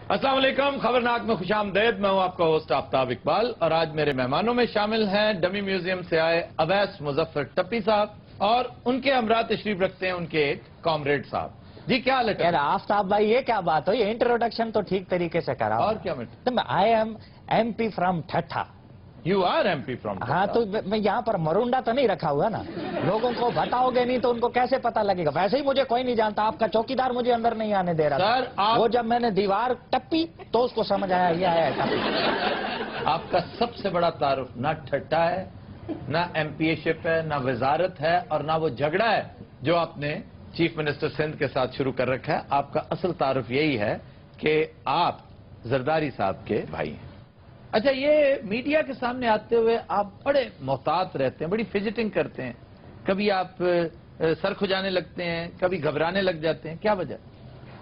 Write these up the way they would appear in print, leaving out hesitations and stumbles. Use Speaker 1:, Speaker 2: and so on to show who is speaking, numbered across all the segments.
Speaker 1: अस्सलाम वालेकुम, खबरनाक में खुशामदीद। मैं हूं आपका होस्ट आफ्ताब इकबाल और आज मेरे मेहमानों में शामिल हैं डमी म्यूजियम से आए अवैस मुजफ्फर टप्पी साहब और उनके हमरा तशरीफ रखते हैं उनके एक कॉमरेड साहब। जी क्या हाल है?
Speaker 2: आफ्ताब भाई ये क्या बात हो, ये इंट्रोडक्शन तो ठीक तरीके से करा
Speaker 1: और क्या matter?
Speaker 2: I am MP from Thatta.
Speaker 1: You are MP from?
Speaker 2: हाँ तो मैं यहाँ पर मरुंडा तो नहीं रखा हुआ ना, लोगों को बताओगे नहीं तो उनको कैसे पता लगेगा। वैसे ही मुझे कोई नहीं जानता, आपका चौकीदार मुझे अंदर नहीं आने दे रहा
Speaker 1: सर,
Speaker 2: था। वो जब मैंने दीवार टप्पी तो उसको समझ आया ये आया टप्पी।
Speaker 1: आपका सबसे बड़ा तारुफ ना ठट्टा है, ना MPA-शिप है, ना वजारत है और ना वो झगड़ा है जो आपने चीफ मिनिस्टर सिंध के साथ शुरू कर रखा है। आपका असल तारुफ यही है कि आप जरदारी साहब के भाई हैं। अच्छा, ये मीडिया के सामने आते हुए आप बड़े मोहतात रहते हैं, बड़ी फिजिटिंग करते हैं, कभी आप सर खुजाने लगते हैं, कभी घबराने लग जाते हैं, क्या वजह?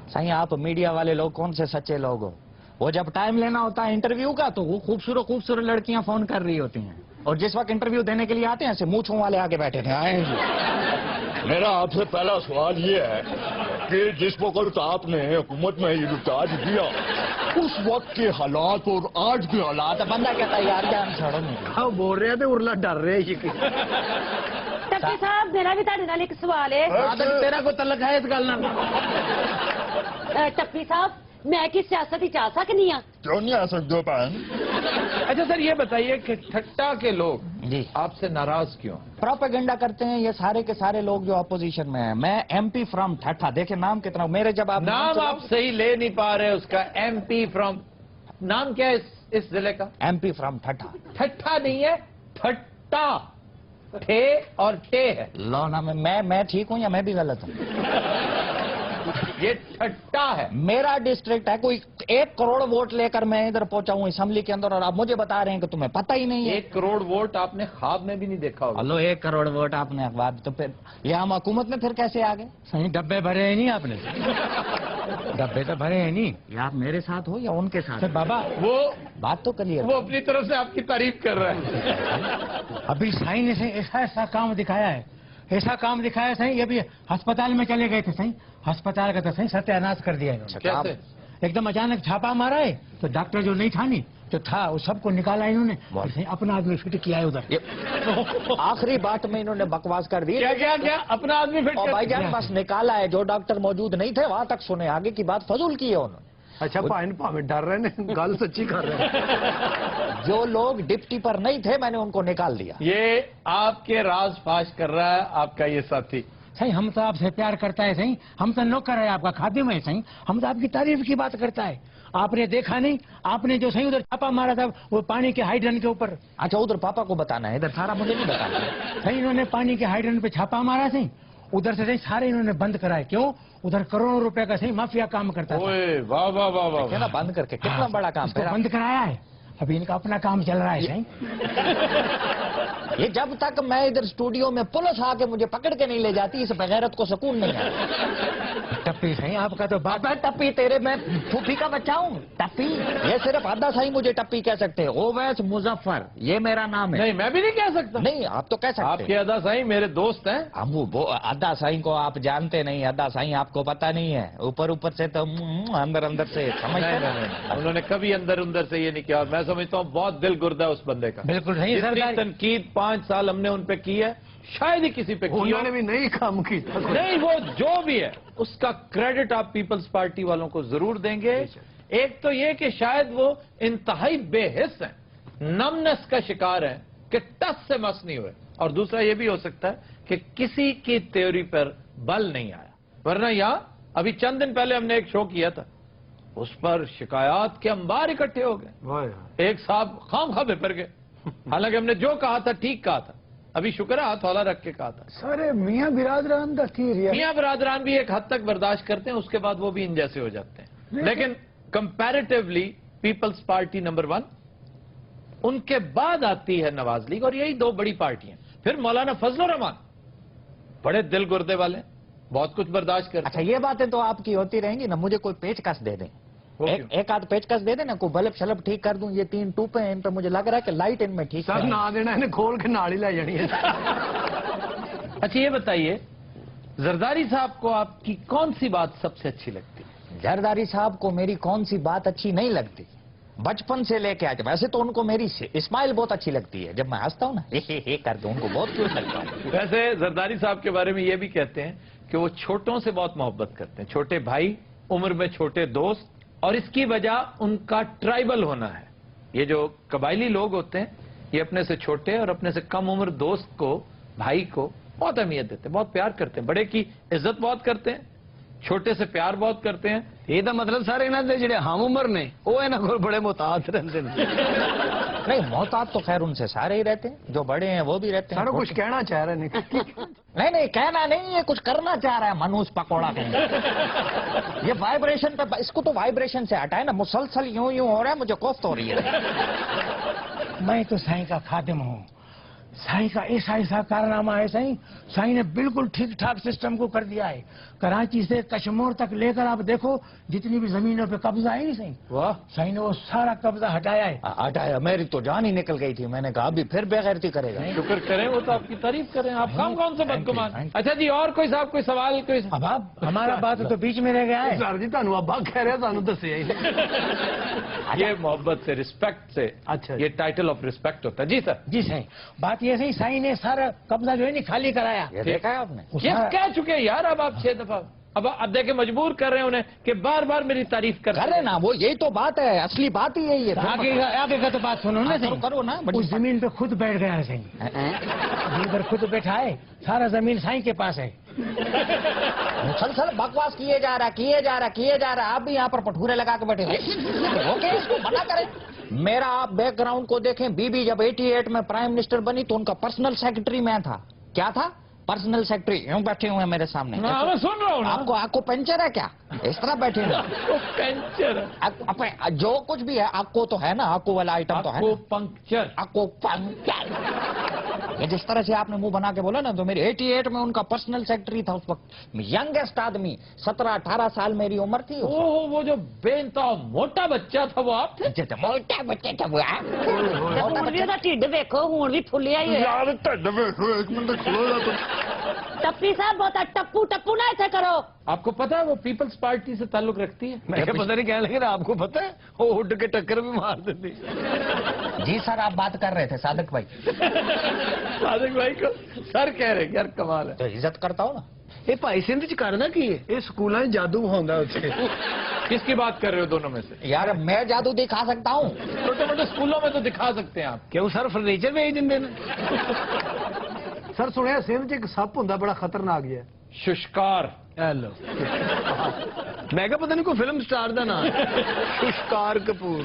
Speaker 2: सही, आप मीडिया वाले लोग कौन से सच्चे लोग हो? वो जब टाइम लेना होता है इंटरव्यू का तो वो खूबसूरत खूबसूरत लड़कियां फोन कर रही होती हैं, और जिस वक्त इंटरव्यू देने के लिए आते हैं ऐसे मूंछों वाले आगे बैठे थे। आए
Speaker 3: मेरा आपसे पहला सवाल ये है कि जिस वक्त आपने हुकूमत में ये रिचार्ज दिया उस वक्त के हालात और आज के हालात।
Speaker 2: बंदा कहता है यार जान छोड़ो नहीं,
Speaker 1: बोल रहे थे उर्ला डर रहे।
Speaker 4: टप्पी साहब मेरा भी ਤੁਹਾਡੇ ਨਾਲ ਇੱਕ ਸਵਾਲ ਹੈ।
Speaker 1: तेरा को तलक है इस गल नाल?
Speaker 4: टप्पी साहब मैं की सियासत ही आ सकनी हाँ?
Speaker 3: क्यों नहीं आ सकते हो बहन?
Speaker 1: अच्छा सर, ये बताइए कि ठट्टा के लोग
Speaker 2: जी
Speaker 1: आपसे नाराज क्यों?
Speaker 2: प्रोपेगेंडा करते हैं ये सारे के सारे लोग जो अपोजिशन में हैं। मैं MP फ्रॉम ठट्ठा, देखे नाम कितना मेरे, जब आप
Speaker 1: नाम आप सही ले नहीं पा रहे उसका। MP फ्रॉम, नाम क्या है इस जिले का?
Speaker 2: MP फ्रॉम ठट्ठा।
Speaker 1: ठट्ठा नहीं है, ठट्टा, ठे और टे है।
Speaker 2: लो ना, मैं ठीक हूँ या मैं भी गलत हूँ?
Speaker 1: ये ठट्टा है।
Speaker 2: मेरा डिस्ट्रिक्ट है, कोई 1 करोड़ वोट लेकर मैं इधर पहुंचा हूँ असेंबली के अंदर, और आप मुझे बता रहे हैं कि तुम्हें पता ही नहीं है।
Speaker 1: 1 करोड़ वोट आपने ख्वाब में भी नहीं देखा होगा।
Speaker 2: हेलो, 1 करोड़ वोट आपने अखबार, तो फिर ये हम हुकूमत में फिर कैसे आ गए?
Speaker 5: सही डब्बे भरे हैं नहीं आपने? डब्बे तो भरे हैं नहीं।
Speaker 2: या आप मेरे साथ हो या उनके साथ?
Speaker 5: सर बाबा
Speaker 1: वो
Speaker 2: बात तो क्लियर।
Speaker 1: वो अपनी तरफ से आपकी तारीफ कर रहा है।
Speaker 5: अभी साईं ने सही ऐसा काम दिखाया है, ऐसा काम दिखाया सही। अभी अस्पताल में चले गए थे सही, अस्पताल का तो सही सत्यानाश कर दिया इन्होंने।
Speaker 1: कैसे?
Speaker 5: एकदम अचानक छापा मारा है तो डॉक्टर जो नहीं था नहीं तो था, वो सबको निकाला इन्होंने, सही अपना आदमी फिट किया है उधर।
Speaker 2: आखिरी बात में इन्होंने बकवास कर दी।
Speaker 1: क्या क्या क्या अपना आदमी फिट
Speaker 2: और
Speaker 1: कर?
Speaker 2: भाईजान बस निकाला है, जो डॉक्टर मौजूद नहीं थे वहां तक सुने, आगे की बात फजूल की है उन्होंने।
Speaker 1: अच्छा, भावे डर रहे हैं, गल सच्ची कर रहे हैं।
Speaker 2: जो लोग डिप्टी पर नहीं थे मैंने उनको निकाल दिया।
Speaker 1: ये आपके राज फाश कर रहा है आपका ये साथी।
Speaker 5: सही हम तो आपसे प्यार करता है सही, हम तो नौकर है आपका, खादिम है सही, हम तो आपकी तारीफ की बात करता है। आपने देखा नहीं, आपने जो सही उधर छापा मारा था वो पानी के हाइड्रन के ऊपर।
Speaker 2: अच्छा, उधर पापा को बताना है, इधर सारा मुझे नहीं बताना।
Speaker 5: सही इन्होंने पानी के हाइड्रन पे छापा मारा सही, उधर से सही सारे इन्होंने बंद कराए। क्यों? उधर करोड़ों रुपए का सही माफिया काम करता था।
Speaker 1: ओए वाह वाह वाह वाह।
Speaker 2: क्या ना बंद करके कितना बड़ा काम
Speaker 5: उसको
Speaker 2: है।
Speaker 5: बंद कराया है, अभी इनका अपना काम चल रहा है सही।
Speaker 2: ये जब तक मैं इधर स्टूडियो में पुलिस आके मुझे पकड़ के नहीं ले जाती, इस बगैरत को सुकून नहीं है।
Speaker 5: टप्पी सही आपका तो बाप।
Speaker 2: अबे टप्पी तेरे, मैं फूफी का बच्चा हूँ? टप्पी ये सिर्फ अद्दा साई मुझे टप्पी कह सकते हैं। ओवैस मुजफ्फर ये मेरा नाम है।
Speaker 1: नहीं, मैं भी नहीं कह सकता।
Speaker 2: नहीं, आप तो कह सकते
Speaker 1: आपके
Speaker 2: हैं।
Speaker 1: अदा साईं मेरे दोस्त हैं।
Speaker 2: हम वो अद्दा साई को आप जानते नहीं, अद्दा साई आपको पता नहीं है, ऊपर ऊपर से तो अंदर अंदर से समझते नहीं।
Speaker 1: उन्होंने कभी अंदर अंदर से ये नहीं किया। मैं समझता हूँ बहुत दिल गुर्दा है उस बंदे का।
Speaker 5: बिल्कुल सही
Speaker 1: जितनी
Speaker 5: सरदार।
Speaker 1: तनकीद 5 साल हमने उन पे की है शायद ही किसी पे की हो।
Speaker 6: उन्होंने भी नहीं काम की।
Speaker 1: नहीं, वो जो भी है उसका क्रेडिट आप पीपल्स पार्टी वालों को जरूर देंगे। एक तो ये कि शायद वो इंतहाई बेहिस हैं, नमनेस का शिकार हैं कि टस से मस नहीं हुए, और दूसरा ये भी हो सकता है कि किसी की थ्योरी पर बल नहीं आया। वरना यहाँ अभी चंद दिन पहले हमने एक शो किया था, उस पर शिकायत के अंबार इकट्ठे हो गए। एक साहब खामखा बेपर गए, हालांकि हमने जो कहा था ठीक कहा था। अभी शुक्र है हाथ हौला रख के कहा था।
Speaker 6: सारे मियाँ बिरादरान का थी रिया।
Speaker 1: मियाँ बरादरान भी एक हद तक बर्दाश्त करते हैं, उसके बाद वो भी इन जैसे हो जाते हैं। लेकिन कंपैरेटिवली पीपल्स पार्टी नंबर 1, उनके बाद आती है नवाज लीग, और यही 2 बड़ी पार्टियां। फिर मौलाना फजल रहमान बड़े दिल गुर्दे वाले, बहुत कुछ बर्दाश्त करते।
Speaker 2: अच्छा, ये बातें तो आपकी होती रहेंगी ना, मुझे कोई पेचकस दे दें, एक आध पेचकस दे देना, कोई बल्ब शलब ठीक कर दूं। ये 3 टूपे हैं, इन पे मुझे लग रहा है कि लाइट इनमें ठीक
Speaker 6: सर
Speaker 2: है।
Speaker 6: ना देना, इन्हें खोल के नाड़ी ला जानी है।
Speaker 1: अच्छा ये बताइए, जरदारी साहब को आपकी कौन सी बात सबसे अच्छी लगती है?
Speaker 2: जरदारी साहब को मेरी कौन सी बात अच्छी नहीं लगती, बचपन से लेके आज। वैसे तो उनको मेरी स्माइल बहुत अच्छी लगती है, जब मैं हंसता हूँ ना हे करके उनको बहुत क्यूट लगता है।
Speaker 1: वैसे जरदारी साहब के बारे में ये भी कहते हैं कि वो छोटों से बहुत मोहब्बत करते हैं, छोटे भाई, उम्र में छोटे दोस्त, और इसकी वजह उनका ट्राइबल होना है। ये जो कबायली लोग होते हैं ये अपने से छोटे और अपने से कम उम्र दोस्त को, भाई को बहुत अहमियत देते हैं, बहुत प्यार करते हैं, बड़े की इज्जत बहुत करते हैं, छोटे से प्यार बहुत करते हैं।
Speaker 6: ਇਹ ਤਾਂ ਮਤਲਬ ਸਾਰੇ ਇਹਨਾਂ ਦੇ ਜਿਹੜੇ ਹਮ ਉਮਰ ਨੇ ਉਹ ਇਹਨਾਂ ਕੋਲ ਬੜੇ ਮੁਹਤਾਜ ਰਹਿੰਦੇ ਨੇ।
Speaker 2: नहीं, मोहताज तो खैर उनसे सारे ही रहते हैं, जो बड़े हैं वो भी रहते हैं।
Speaker 6: ਸਾਰਾ ਕੁਝ ਕਹਿਣਾ ਚਾਹ ਰਹੇ ਨੇ।
Speaker 2: नहीं कहना नहीं है, कुछ करना चाह रहा है मनोज पकौड़ा कहीं। ये वाइब्रेशन पे, इसको तो वाइब्रेशन से हटाए ना, मुसलसल यूं यूं हो रहा है, मुझे कोफ्त हो रही है।
Speaker 5: मैं तो साईं का खादिम हूँ। साईं का ऐसा कारनामा है साईं, साईं ने बिल्कुल ठीक ठाक सिस्टम को कर दिया है। कराची से कश्मीर तक लेकर आप देखो जितनी भी जमीनों पे कब्जा है नहीं साईं,
Speaker 2: वाह,
Speaker 5: साईं ने वो सारा कब्जा हटाया है।
Speaker 2: हटाया, मेरी तो जान ही निकल गई थी। मैंने कहा अभी फिर बेगैरती करेगा।
Speaker 1: शुक्र करें, वो तो आपकी तारीफ करें। आप कौन से बदगुमान। अच्छा जी, और कोई साहब कोई सवाल कोई?
Speaker 5: अब आप हमारा बात तो बीच में रह गया है।
Speaker 6: ਸਰ ਜੀ ਤੁਹਾਨੂੰ ਅੱਬਾ ਕਹਿ ਰਿਹਾ, ਸਾਨੂੰ ਦੱਸਿਆ ਹੀ ਨਹੀਂ।
Speaker 1: ये मोहब्बत से, रिस्पेक्ट से,
Speaker 6: अच्छा।
Speaker 1: ये टाइटल ऑफ रिस्पेक्ट होता है। जी सर।
Speaker 5: जी साईं, बात ये सही, साईं ने सारा कब्जा जो है नहीं खाली कराया।
Speaker 2: ये देखा है आपने?
Speaker 5: वो
Speaker 1: ये
Speaker 5: सारा-
Speaker 1: कह चुके हैं यार, अब आप 6 दफा, अब देखे मजबूर कर रहे हैं उन्हें कि बार बार मेरी तारीफ कर
Speaker 2: करे ना, वो यही तो बात है, असली बात ही यही है।
Speaker 5: आगे का तो बात सुनो ना
Speaker 2: करो,
Speaker 5: साईं।
Speaker 2: करो ना, बड़ी
Speaker 5: उस जमीन पे खुद बैठ गया है साईं, इधर खुद बैठा है, सारा जमीन साईं के पास है।
Speaker 2: मुसलसल बकवास किए जा रहा। आप भी यहाँ पर पठूरे लगा के बैठे हो। ओके, इसको मना करें। मेरा आप बैकग्राउंड को देखें, बीबी जब 88 में प्राइम मिनिस्टर बनी तो उनका पर्सनल सेक्रेटरी मैं था। क्या था? Personal secretary. यूं बैठे हुए हैं मेरे सामने।
Speaker 1: हाँ, मैं सुन रहा हूँ ना।
Speaker 2: आपको पंचर है क्या? इस तरह बैठे हुए
Speaker 1: आपको पंचर,
Speaker 2: आप जो कुछ भी है, आपको तो है ना, आपको वाला आइटम तो है
Speaker 1: आपको
Speaker 2: ना?
Speaker 1: पंक्चर।
Speaker 2: आपको पंचर। ये जिस तरह से आपने मुंह बना के बोला ना, तो मेरी 88 में उनका पर्सनल सेक्रेटरी था उस वक्त। यंगेस्ट आदमी, 17-18 साल मेरी उम्र थी।
Speaker 1: ओह, वो जो बेनता मोटा बच्चा था वो आप थे?
Speaker 2: मोटा बच्चे थे वो।
Speaker 4: ਹੁਣ ਵੀ ਉਹਦਾ ਢਿੱਡ ਵੇਖੋ, ਹੁਣ ਵੀ ਫੁੱਲਿਆ ਹੀ ਹੋਇਆ।
Speaker 3: यार ढिड वेखो, एक मिनट खलो जा तुम।
Speaker 4: ਟੱਪੀ ਸਾਹਿਬ ਬਹੁਤਾ ਟੱਪੂ ਨਾ ਇੱਥੇ ਕਰੋ।
Speaker 1: आपको पता है वो पीपल्स पार्टी से ताल्लुक रखती है?
Speaker 6: मैं क्या पता नहीं कहने लगे ना, आपको पता है वो उड़ के टक्कर भी मार देती।
Speaker 2: जी सर, आप बात कर रहे थे सादिक भाई।
Speaker 1: सादिक भाई को सर कह रहे, यार कमाल है।
Speaker 2: तो इज्जत करता हो ना।
Speaker 6: ਇਹ ਭਾਈ ਸਿੰਧ ਚ ਕਰਨਾ ਕੀ ਹੈ? ਇਹ ਸਕੂਲਾਂ 'ਚ ਜਾਦੂ ਹੁੰਦਾ ਉੱਥੇ।
Speaker 1: किसकी बात कर रहे हो दोनों में से?
Speaker 2: यार मैं जादू दिखा सकता हूँ।
Speaker 1: छोटे मोटे स्कूलों में तो दिखा सकते हैं आप।
Speaker 6: ਕਿਉਂ ਸਰ ਫਰਨੀਚਰ ਵੇਚ ਦਿੰਦੇ ਨੇ? ਸਰ ਸੁਣਿਆ ਸਿੰਧ 'ਚ ਇੱਕ ਸੱਪ ਹੁੰਦਾ ਬੜਾ ਖਤਰਨਾਕ ਜਿਹਾ।
Speaker 1: शुष्कार।
Speaker 6: ਹੈਲੋ ਮੈਂ ਕਿਹਾ ਪਤਾ ਨਹੀਂ ਕੋਈ ਫਿਲਮ ਸਟਾਰ ਦਾ ਨਾਮ ਸ਼ੁਸ਼ਕਾਰ ਕਪੂਰ।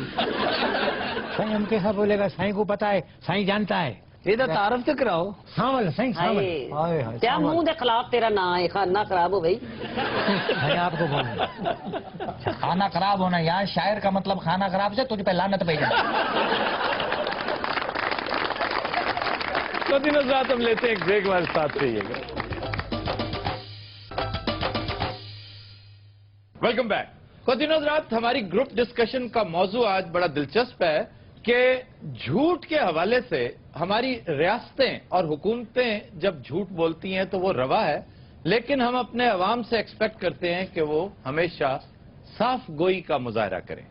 Speaker 5: साईं हम कैसा बोलेगा, साईं को पता है, साईं जानता है।
Speaker 6: ਇਹਦਾ ਤਾਰਫ ਤੇ ਕਰਾਓ।
Speaker 5: सावल साईं, सावल।
Speaker 6: ਹਾਏ ਹਾਏ
Speaker 4: ਤੇ ਮੂੰਹ ਦੇ ਖਿਲਾਫ ਤੇਰਾ ਨਾਂ ਹੈ, ਖਾਨਾ ਖਰਾਬ ਹੋ ਗਈ।
Speaker 5: साईं आपको बोलूंगा।
Speaker 2: खाना खराब होना, यहाँ शायर का मतलब खाना खराब से तुझ पे लानत भेजना।
Speaker 1: तो दिनों रात हम लेते हैं एक ब्रेक, हमारे साथ रहिएगा। Welcome back. तो दिनों रात हमारी ग्रुप डिस्कशन का मौजू आज बड़ा दिलचस्प है कि झूठ के हवाले से हमारी रियासतें और हुकूमतें जब झूठ बोलती हैं तो वो रवा है, लेकिन हम अपने अवाम से एक्सपेक्ट करते हैं कि वो हमेशा साफ गोई का मुजाहरा करें।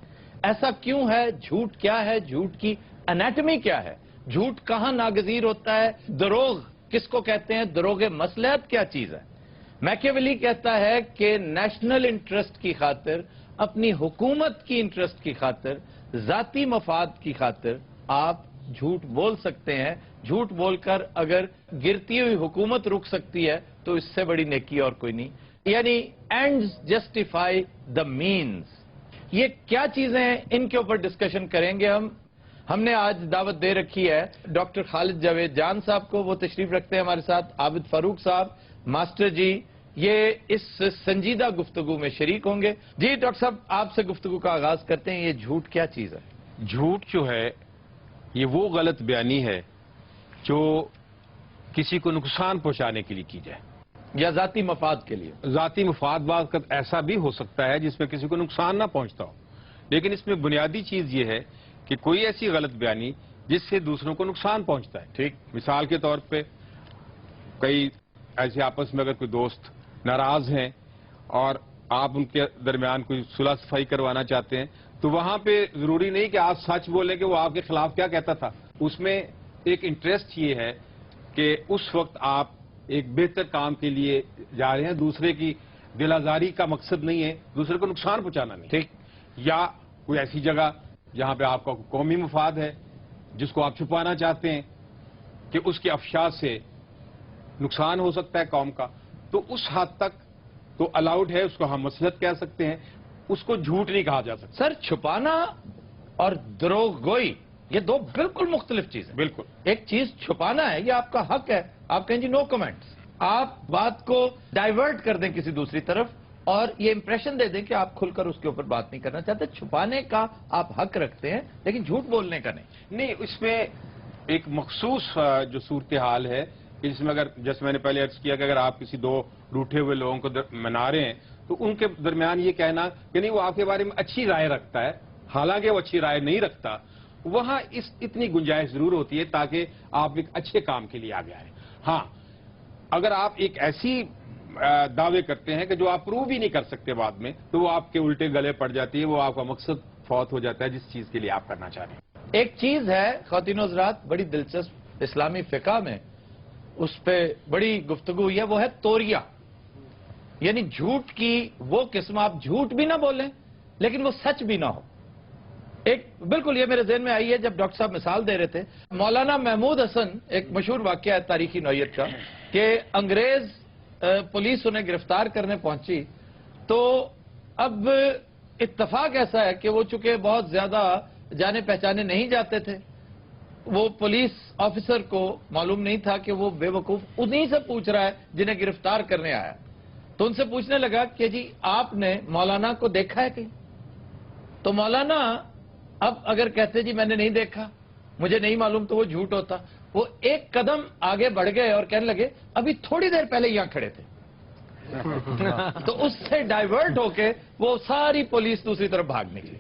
Speaker 1: ऐसा क्यों है? झूठ क्या है? झूठ की एनाटमी क्या है? झूठ कहाँ नागजीर होता है? दरोग किसको कहते हैं? दरोगे मसलहत क्या चीज है? मैकियावेली कहता है कि नेशनल इंटरेस्ट की खातिर, अपनी हुकूमत की इंटरेस्ट की खातिर, जाती मफाद की खातिर आप झूठ बोल सकते हैं। झूठ बोलकर अगर गिरती हुई हुकूमत रुक सकती है तो इससे बड़ी नेकी और कोई नहीं। यानी एंड्स जस्टिफाई द मीन्स। ये क्या चीजें हैं, इनके ऊपर डिस्कशन करेंगे हम। हमने आज दावत दे रखी है डॉक्टर खालिद जावेद जान साहब को, वो तशरीफ रखते हैं हमारे साथ। आबिद फारूक साहब, मास्टर जी, ये इस संजीदा गुफ्तगू में शरीक होंगे। जी डॉक्टर साहब, आपसे गुफ्तगू का आगाज करते हैं। ये झूठ क्या चीज है?
Speaker 7: झूठ जो है ये वो गलत बयानी है जो किसी को नुकसान पहुंचाने के लिए की जाए,
Speaker 1: या जाती मफाद के लिए।
Speaker 7: जाती मुफाद का ऐसा भी हो सकता है जिसमें किसी को नुकसान ना पहुंचता हो, लेकिन इसमें बुनियादी चीज ये है कि कोई ऐसी गलत बयानी जिससे दूसरों को नुकसान पहुंचता है। ठीक, मिसाल के तौर पे कई ऐसे आपस में अगर कोई दोस्त नाराज हैं और آپ ان کے درمیان کوئی صلح صفائی کروانا چاہتے ہیں تو وہاں پہ ضروری نہیں کہ آپ سچ بولیں کہ وہ آپ کے خلاف کیا کہتا تھا. اس میں ایک انٹرسٹ یہ ہے کہ اس وقت آپ ایک بہتر کام کے لیے جا رہے ہیں, دوسرے کی دل آزاری کا مقصد نہیں ہے, دوسرے کو نقصان پہنچانا نہیں, ٹھیک, یا کوئی ایسی جگہ جہاں پہ آپ کا قومی مفاد ہے جس کو آپ چھپانا چاہتے ہیں کہ اس کے افشا سے نقصان ہو سکتا ہے قوم کا, تو اس حد تک تو الاؤڈ ہے, اس کو ہم مصلحت کہہ سکتے ہیں, اس کو جھوٹ نہیں کہا جا سکتا.
Speaker 1: سر چھپانا اور دروغ گوئی یہ دو بالکل مختلف چیزیں.
Speaker 7: بالکل,
Speaker 1: ایک چیز چھپانا ہے, یہ آپ کا حق ہے, آپ کہیں جی نو کمنٹس, آپ بات کو ڈائیورٹ کر دیں کسی دوسری طرف اور یہ امپریشن دے دیں کہ آپ کھل کر اس کے اوپر بات نہیں کرنا چاہتے. چھپانے کا آپ حق رکھتے ہیں لیکن جھوٹ بولنے کا نہیں.
Speaker 7: اس میں ایک مخصوص جو صورتحال ہے اس میں, اگر جیسے میں نے پہلے عرض کیا کہ اگر آپ کسی دو روٹھے ہوئے لوگوں کو منا رہے ہیں تو ان کے درمیان یہ کہنا کہ نہیں وہ آپ کے بارے میں اچھی رائے رکھتا ہے حالانکہ وہ اچھی رائے نہیں رکھتا, وہاں اتنی گنجائش ضرور ہوتی ہے تاکہ آپ ایک اچھے کام کے لیے آگے آئیں. ہاں, اگر آپ ایک ایسی دعوے کرتے ہیں کہ جو آپ پروو بھی نہیں کر سکتے بعد میں تو وہ آپ کے الٹے گلے پڑ جاتی ہے, وہ آپ کا مقصد فوت ہو جاتا ہے جس چیز کے لیے آپ کرنا چاہ رہے ہیں.
Speaker 1: ایک چیز ہے خواتین و حضرات بڑی دلچسپ اسلامی فقہ میں اس پہ بڑی گفتگو ہوئی ہے, وہ ہے توریہ, یعنی جھوٹ کی وہ قسم, آپ جھوٹ بھی نہ بولیں لیکن وہ سچ بھی نہ ہو. ایک بالکل یہ میرے ذہن میں آئی ہے جب ڈاکٹر صاحب مثال دے رہے تھے, مولانا محمود حسن, ایک مشہور واقعہ ہے تاریخی نوعیت کا کہ انگریز پولیس انہیں گرفتار کرنے پہنچی تو اب اتفاق ایسا ہے کہ وہ چونکہ بہت زیادہ جانے پہچانے نہیں جاتے تھے, وہ پولیس آفیسر کو معلوم نہیں تھا کہ وہ بے وقوف انہی سے پوچھ رہا ہے جنہیں گرفتار کرنے آیا. تو ان سے پوچھنے لگا کہ جی آپ نے مولانا کو دیکھا ہے کہیں؟ تو مولانا اب اگر کہتے جی میں نے نہیں دیکھا, مجھے نہیں معلوم, تو وہ جھوٹ ہوتا. وہ ایک قدم آگے بڑھ گئے اور کہنے لگے ابھی تھوڑی دیر پہلے یہاں کھڑے تھے. تو اس سے ڈائیورٹ ہو کے وہ ساری پولیس دوسری طرف بھاگ نکلی.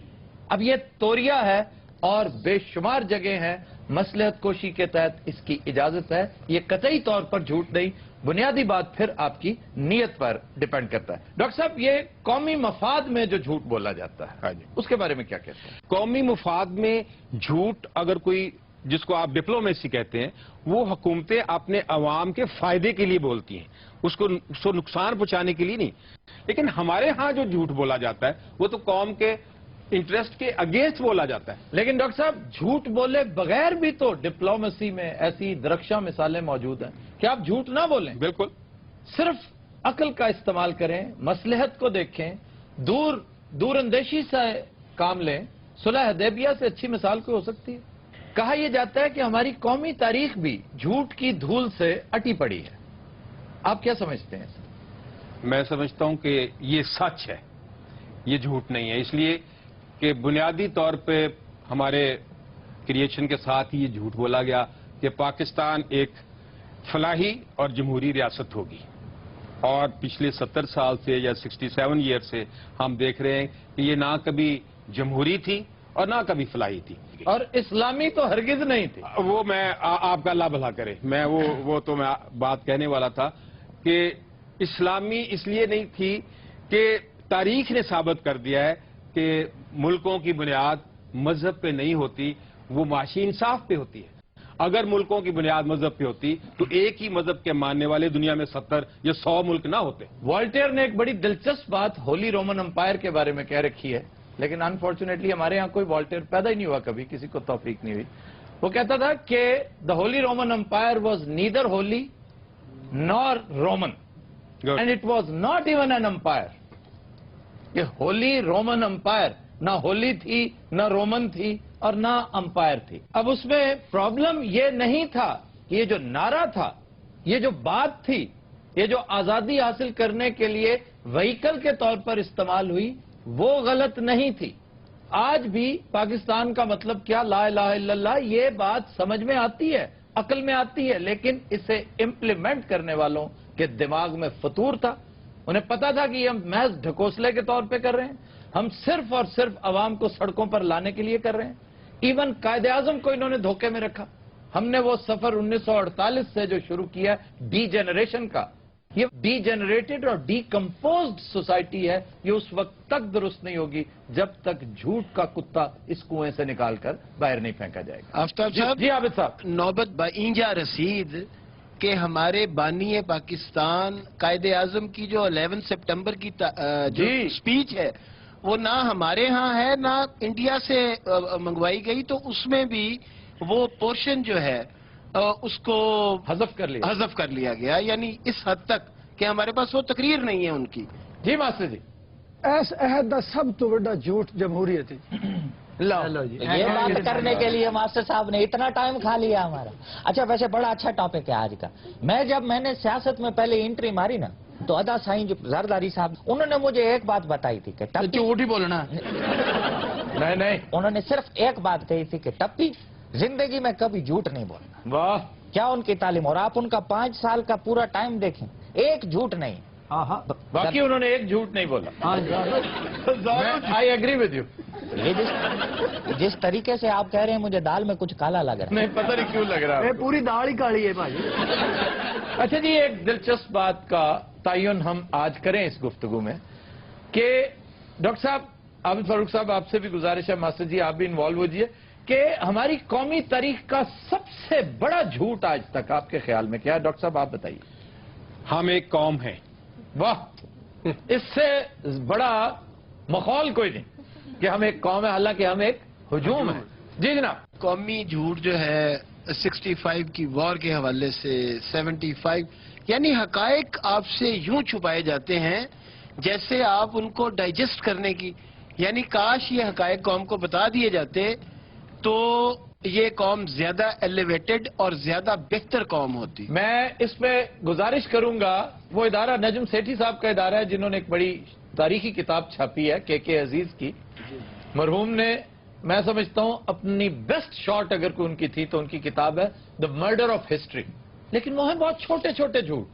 Speaker 1: اب یہ توریہ ہے اور بے شمار جگہ ہیں, مصلحت کوشی کے تحت اس کی اجازت ہے, یہ قطعی طور پر جھوٹ نہیں. بنیادی بات پھر آپ کی نیت پر ڈیپینڈ کرتا ہے. ڈاکٹر صاحب یہ قومی مفاد میں جو جھوٹ بولا جاتا ہے اس کے بارے میں کیا کہتے ہیں؟
Speaker 7: قومی مفاد میں جھوٹ اگر کوئی جس کو آپ ڈپلومیسی کہتے ہیں وہ حکومتیں اپنے عوام کے فائدے کے لیے بولتی ہیں, اس کو نقصان پہنچانے کے لیے نہیں. لیکن ہمارے ہاں جو جھوٹ بولا جاتا ہے وہ تو قوم کے انٹرسٹ کے اگینسٹ بولا جاتا ہے.
Speaker 1: لیکن ڈاکٹر صاحب جھوٹ بولے بغیر بھی تو ڈپلومیسی میں ایسی درخشاں مثالیں موجود ہیں کہ آپ جھوٹ نہ بولیں,
Speaker 7: بالکل,
Speaker 1: صرف عقل کا استعمال کریں, مصلحت کو دیکھیں, دور اندیشی سے کام لیں. صلح حدیبیہ سے اچھی مثال کوئی ہو سکتی ہے؟ کہا یہ جاتا ہے کہ ہماری قومی تاریخ بھی جھوٹ کی دھول سے اٹی پڑی ہے. آپ کیا سمجھتے ہیں؟
Speaker 7: میں سمجھتا ہوں کہ یہ سچ ہے, یہ جھوٹ نہیں ہے, اس لیے کہ بنیادی طور پہ ہمارے کریشن کے ساتھ ہی یہ جھوٹ بولا گیا کہ پاکستان ایک فلاحی اور جمہوری ریاست ہوگی, اور پچھلے 70 سال سے یا 67 ایئر سے ہم دیکھ رہے ہیں کہ یہ نہ کبھی جمہوری تھی اور نہ کبھی فلاحی تھی,
Speaker 1: اور اسلامی تو ہرگز نہیں تھی.
Speaker 7: وہ میں آپ کا اللہ بھلا کرے, میں وہ تو میں بات کہنے والا تھا کہ اسلامی اس لیے نہیں تھی کہ تاریخ نے ثابت کر دیا ہے کہ ملکوں کی بنیاد مذہب پہ نہیں ہوتی, وہ معاشی انصاف پہ ہوتی ہے. اگر ملکوں کی بنیاد مذہب پہ ہوتی تو ایک ہی مذہب کے ماننے والے دنیا میں 70 یا 100 ملک نہ ہوتے.
Speaker 1: والٹیر نے ایک بڑی دلچسپ بات ہولی رومن امپائر کے بارے میں کہہ رکھی ہے, لیکن انفارچونیٹلی ہمارے ہاں کوئی والٹیر پیدا ہی نہیں ہوا, کبھی کسی کو توفیق نہیں ہوئی. وہ کہتا تھا کہ the holy Roman empire was neither holy nor Roman and it was not even an empire. یہ ہولی رومن امپائر نہ ہولی تھی, نہ رومن تھی, اور نہ امپائر تھی. اب اس میں پرابلم یہ نہیں تھا کہ یہ جو نعرہ تھا, یہ جو بات تھی, یہ جو آزادی حاصل کرنے کے لیے وہیکل کے طور پر استعمال ہوئی, وہ غلط نہیں تھی. آج بھی پاکستان کا مطلب کیا, لا الہ الا اللہ, یہ بات سمجھ میں آتی ہے, عقل میں آتی ہے, لیکن اسے امپلیمنٹ کرنے والوں کے دماغ میں فطور تھا. انہیں پتا تھا کہ یہ ہم محض ڈھکوسلے کے طور پہ کر رہے ہیں, ہم صرف اور صرف عوام کو سڑکوں پر لانے کے لیے کر رہے ہیں. ایون قائد اعظم کو انہوں نے دھوکے میں رکھا. ہم نے وہ سفر 1948 سے جو شروع کیا ڈی جنریشن کا, یہ ڈی جنریٹڈ اور ڈی کمپوزڈ سوسائٹی ہے. یہ اس وقت تک درست نہیں ہوگی جب تک جھوٹ کا کتا اس کنویں سے نکال کر باہر نہیں پھینکا جائے گا.
Speaker 8: آفتاب صاحب
Speaker 1: جی عابد صاحب.
Speaker 8: نوبت با اینجا رسید کہ ہمارے بانی پاکستان قائد اعظم کی جو 11 سپٹمبر کی جو سپیچ ہے وہ نہ ہمارے ہاں ہے نہ انڈیا سے منگوائی گئی, تو اس میں بھی وہ پورشن جو ہے اس کو حذف کر لیا گیا, یعنی اس حد تک کہ ہمارے پاس وہ تقریر نہیں ہے ان کی.
Speaker 1: جی ماسٹر جی.
Speaker 6: اس عہد کا سب تو بڑا جھوٹ جمہوریت ہے.
Speaker 2: یہ بات کرنے کے لیے ماسٹر صاحب نے اتنا ٹائم کھا لیا ہمارا. اچھا ویسے بڑا اچھا ٹاپک ہے آج کا. جب میں نے سیاست میں پہلے انٹری ماری نا تو ادا سائیں جو زرداری صاحب انہوں نے مجھے ایک بات بتائی تھی کہ
Speaker 6: جھوٹ ہی بولنا.
Speaker 1: نہیں
Speaker 2: انہوں نے صرف ایک بات کہی تھی کہ ٹپی زندگی میں کبھی جھوٹ نہیں بولنا.
Speaker 1: واہ
Speaker 2: کیا ان کی تعلیم, اور آپ ان کا 5 سال کا پورا ٹائم دیکھیں ایک جھوٹ نہیں.
Speaker 1: باقی انہوں نے ایک جھوٹ نہیں بولا. I agree with you.
Speaker 2: یہ جس طریقے سے آپ کہہ رہے ہیں مجھے دال میں کچھ کالا لگ رہا ہے.
Speaker 1: نہیں پتہ نہیں کیوں لگ رہا ہے.
Speaker 6: پوری دال ہی کالی ہے بھائی.
Speaker 1: اچھا جی, ایک دلچسپ بات کا تعین ہم آج کریں اس گفتگو میں کہ ڈاکٹر صاحب عابد فاروق صاحب آپ سے بھی گزارش ہے, ماسٹر جی آپ بھی انوالو ہوجیے, کہ ہماری قومی تاریخ کا سب سے بڑا جھوٹ آج تک آپ کے خیال میں کیا ہے؟ ڈاکٹر صاحب آپ بتائیے.
Speaker 7: ہم ایک قوم ہیں.
Speaker 1: واہ, اس سے بڑا مخول کوئی نہیں کہ ہم ایک قوم ہے, حالانکہ ہم ایک ہجوم ہیں. جی جناب.
Speaker 8: قومی جھوٹ جو ہے 65 کی وار کے حوالے سے 75, یعنی حقائق آپ سے یوں چھپائے جاتے ہیں جیسے آپ ان کو ڈائجسٹ کرنے کی, یعنی کاش یہ حقائق قوم کو بتا دیے جاتے تو یہ قوم زیادہ ایلیویٹڈ اور زیادہ بہتر قوم ہوتی.
Speaker 1: میں اس پہ گزارش کروں گا, وہ ادارہ نجم سیٹھی صاحب کا ادارہ ہے جنہوں نے ایک بڑی تاریخی کتاب چھاپی ہے کے عزیز کی. مرحوم نے, میں سمجھتا ہوں اپنی بیسٹ شارٹ اگر کوئی ان کی تھی تو ان کی کتاب ہے دا مرڈر آف ہسٹری. لیکن وہ ہیں بہت چھوٹے چھوٹے جھوٹ.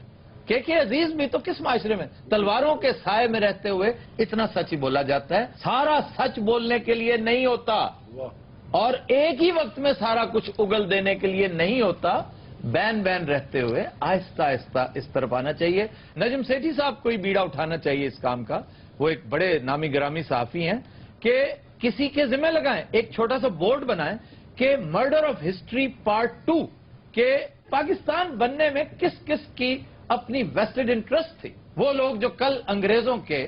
Speaker 1: کے عزیز بھی تو کس معاشرے میں تلواروں کے سائے میں رہتے ہوئے اتنا سچ ہی بولا جاتا ہے. سارا سچ بولنے کے لیے نہیں ہوتا اور ایک ہی وقت میں سارا کچھ اگل دینے کے لیے نہیں ہوتا. بین رہتے ہوئے آہستہ آہستہ اس طرف آنا چاہیے. نجم سیٹھی صاحب کو ہی بیڑا اٹھانا چاہیے اس کام کا. وہ ایک بڑے نامی گرامی صحافی ہیں کہ کسی کے ذمہ لگائیں, ایک چھوٹا سا بورڈ بنائیں کہ مرڈر آف ہسٹری پارٹ 2, کہ پاکستان بننے میں کس کس کی اپنی ویسٹڈ انٹرسٹ تھی. وہ لوگ جو کل انگریزوں کے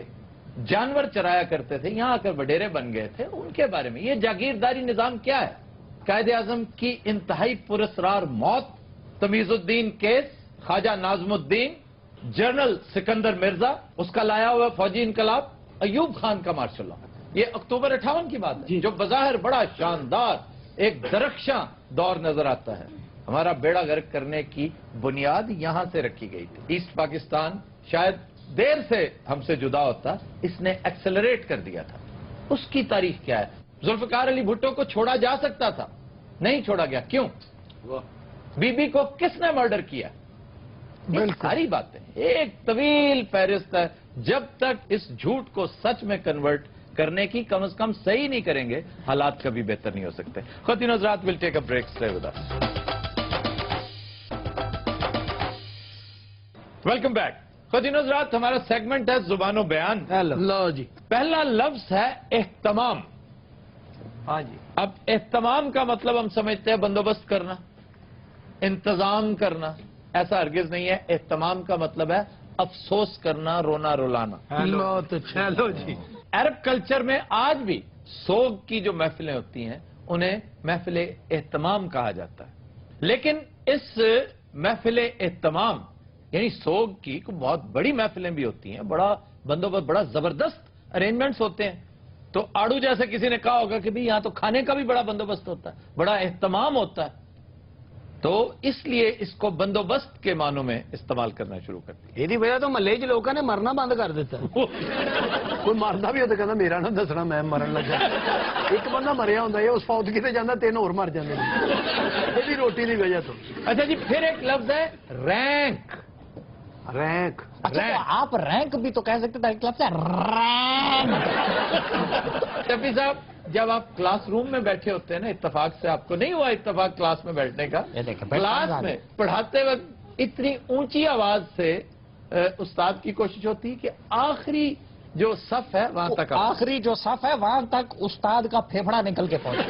Speaker 1: جانور چرایا کرتے تھے, یہاں آ کر وڈیرے بن گئے تھے, ان کے بارے میں. یہ جاگیرداری نظام کیا ہے؟ قائد اعظم کی انتہائی پراسرار موت, تمیز الدین کیس, خواجہ ناظم الدین, جنرل سکندر مرزا, اس کا لایا ہوا فوجی انقلاب, ایوب خان کا مارشل لا. یہ اکتوبر 58 کی بات ہے جو بظاہر بڑا شاندار ایک درخشاں دور نظر آتا ہے. ہمارا بیڑا غرق کرنے کی بنیاد یہاں سے رکھی گئی تھی. ایسٹ پاکستان شاید دیر سے ہم سے جدا ہوتا, اس نے ایکسلریٹ کر دیا تھا. اس کی تاریخ کیا ہے؟ ذوالفقار علی بھٹو کو چھوڑا جا سکتا تھا, نہیں چھوڑا گیا. کیوں؟ بی بی کو کس نے مرڈر کیا؟ ساری باتیں ایک طویل فہرست ہے. جب تک اس جھوٹ کو سچ میں کنورٹ کرنے کی کم از کم صحیح نہیں کریں گے, حالات کبھی بہتر نہیں ہو سکتے. خواتین حضرات, will take a break. Stay with us. Welcome back. خواتین حضرات, ہمارا سیگمنٹ ہے زبان و بیان.
Speaker 6: لو جی,
Speaker 1: پہلا لفظ ہے اہتمام.
Speaker 6: ہاں جی.
Speaker 1: اب اہتمام کا مطلب ہم سمجھتے ہیں بندوبست کرنا, انتظام کرنا. ایسا ہرگز نہیں ہے. اہتمام کا مطلب ہے افسوس کرنا, رونا رلانا.
Speaker 6: لو تو چلو جی.
Speaker 1: عرب کلچر میں آج بھی سوگ کی جو محفلیں ہوتی ہیں انہیں محفل اہتمام کہا جاتا ہے. لیکن اس محفل اہتمام یعنی سوگ کی بہت بڑی محفلیں بھی ہوتی ہیں, بڑا بندوبست, بڑا زبردست ارینجمنٹس ہوتے ہیں. تو آڑو جیسے کسی نے کہا ہوگا کہ بھی یہاں تو کھانے کا بھی بڑا بندوبست ہوتا ہے, بڑا اہتمام ہوتا ہے. تو اس لیے اس کو بندوبست کے معنوں میں استعمال کرنا شروع کر دیا.
Speaker 6: یہ وجہ تو محلے چ لوگوں نے مرنا بند کر دیتا. کوئی مردا بھی ہوتا کہنا میرا نہ دسنا میں مرن لگا. ایک بندہ مریا ہوتا ہے, اس فوت کتے جانا 3 اور مر جاتے ہیں یہ روٹی کی وجہ تو.
Speaker 1: اچھا جی, پھر ایک لفظ ہے رینک.
Speaker 6: رینک.
Speaker 2: اچھا تو آپ رینک بھی تو کہہ سکتے تھے, ایک لفظ ہے رینک.
Speaker 1: شفیع صاحب, جب آپ کلاس روم میں بیٹھے ہوتے ہیں نا, اتفاق سے آپ کو نہیں ہوا اتفاق کلاس میں بیٹھنے کا, کلاس میں پڑھاتے وقت اتنی اونچی آواز سے उस्ताद की कोशिश होती है कि आखिरी जो सफ है वहां तक
Speaker 2: आखिरी जो सफ है वहां तक उस्ताद का फेफड़ा निकल के पहुंचे।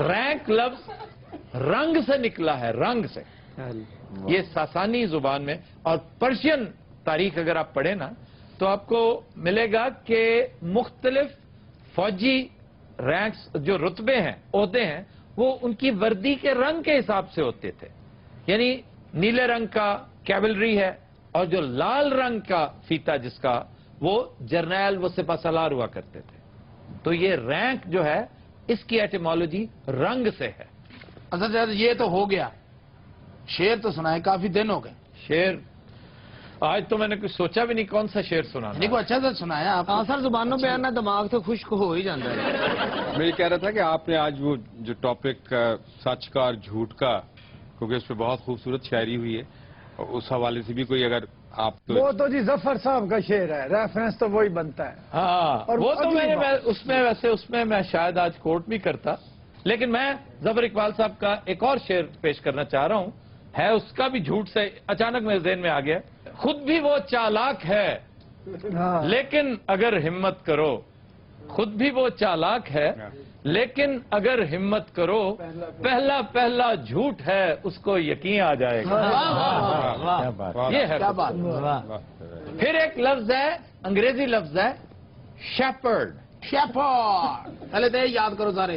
Speaker 1: रैंक लफ्ज रंग से निकला है, रंग से। ये सासानी जुबान में, और पर्शियन तारीख अगर आप पढ़े ना तो आपको मिलेगा कि मुख्तलिफ फौजी रैंक्स जो रुतबे हैं, ओहदे हैं, वो उनकी वर्दी के रंग के हिसाब से होते थे। यानी नीले रंग का कैवलरी है, और जो लाल रंग का फीता जिसका, वो जर्नैल, वो सिपाहसालार हुआ करते थे। तो ये रैंक जो है इसकी एटिमोलॉजी रंग से है।
Speaker 6: अच्छा सर, ये तो हो गया, शेर तो सुनाए, काफी दिन हो गए।
Speaker 1: शेर आज तो मैंने कुछ सोचा भी नहीं कौन सा शेर सुनाना।
Speaker 6: नहीं, को अच्छा से सुनाया आप।
Speaker 8: हाँ सर, जुबानों पे आना दिमाग तो खुश्क हो ही जाता है।
Speaker 7: मैं ये कह रहा था कि आपने आज वो जो टॉपिक सच का और झूठ का, क्योंकि उस पर बहुत खूबसूरत शायरी हुई है, और उस हवाले से भी कोई अगर आप
Speaker 5: वो तो जी जफर साहब का शेर है, रेफरेंस तो वही बनता है।
Speaker 1: हाँ,
Speaker 5: और
Speaker 1: वो तो
Speaker 5: अगली बात-
Speaker 1: उसमें मैं शायद आज कोर्ट भी करता, लेकिन मैं जफर इकबाल साहब का एक और शेर पेश करना चाह रहा हूं, है उसका भी झूठ से अचानक मेरे ज़हन में आ गया। खुद भी वो चालाक है,
Speaker 5: हाँ।
Speaker 1: लेकिन अगर हिम्मत करो, खुद भी वो चालाक है, लेकिन अगर हिम्मत करो, पहला पहला झूठ है उसको यकीन आ जाएगा। ये है
Speaker 6: क्या बात।
Speaker 1: फिर एक लफ्ज है, अंग्रेजी लफ्ज है शेपर्ड।
Speaker 6: शेफर्ड, पहले तो ये याद करो सारे।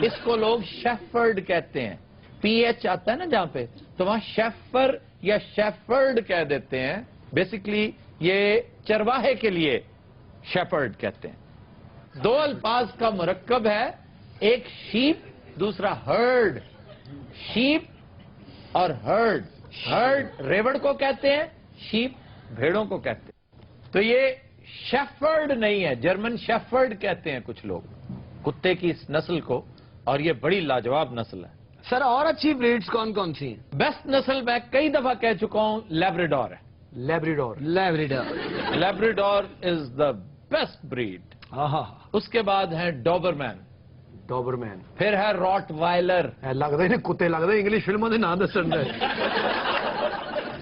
Speaker 1: इसको लोग शेफर्ड कहते हैं, पीएच आता है ना जहां पे, तो वहां शेफर या शेफर्ड कह देते हैं। बेसिकली ये चरवाहे के लिए शेपर्ड कहते हैं। दो अल्फाज का मुरक्कब है, एक शीप, दूसरा हर्ड। शीप और हर्ड, हर्ड रेवड़ को कहते हैं, शीप भेड़ों को कहते हैं। तो ये शेफर्ड नहीं है, जर्मन शेफर्ड कहते हैं कुछ लोग कुत्ते की इस नस्ल को, और ये बड़ी लाजवाब नस्ल है।
Speaker 8: सर, और अच्छी ब्रीड्स कौन कौन सी हैं?
Speaker 1: बेस्ट नस्ल मैं कई दफा कह चुका हूं, लैब्राडोर है।
Speaker 6: Labrador.
Speaker 8: Labrador.
Speaker 1: Labrador is the best breed. उसके बाद है डॉबरमैन,
Speaker 6: डॉबरमैन।
Speaker 1: फिर है रॉटवाइलर।
Speaker 6: लगता ही नहीं कुत्ते लगते, इंग्लिश फिल्मों के नाम दसन दे।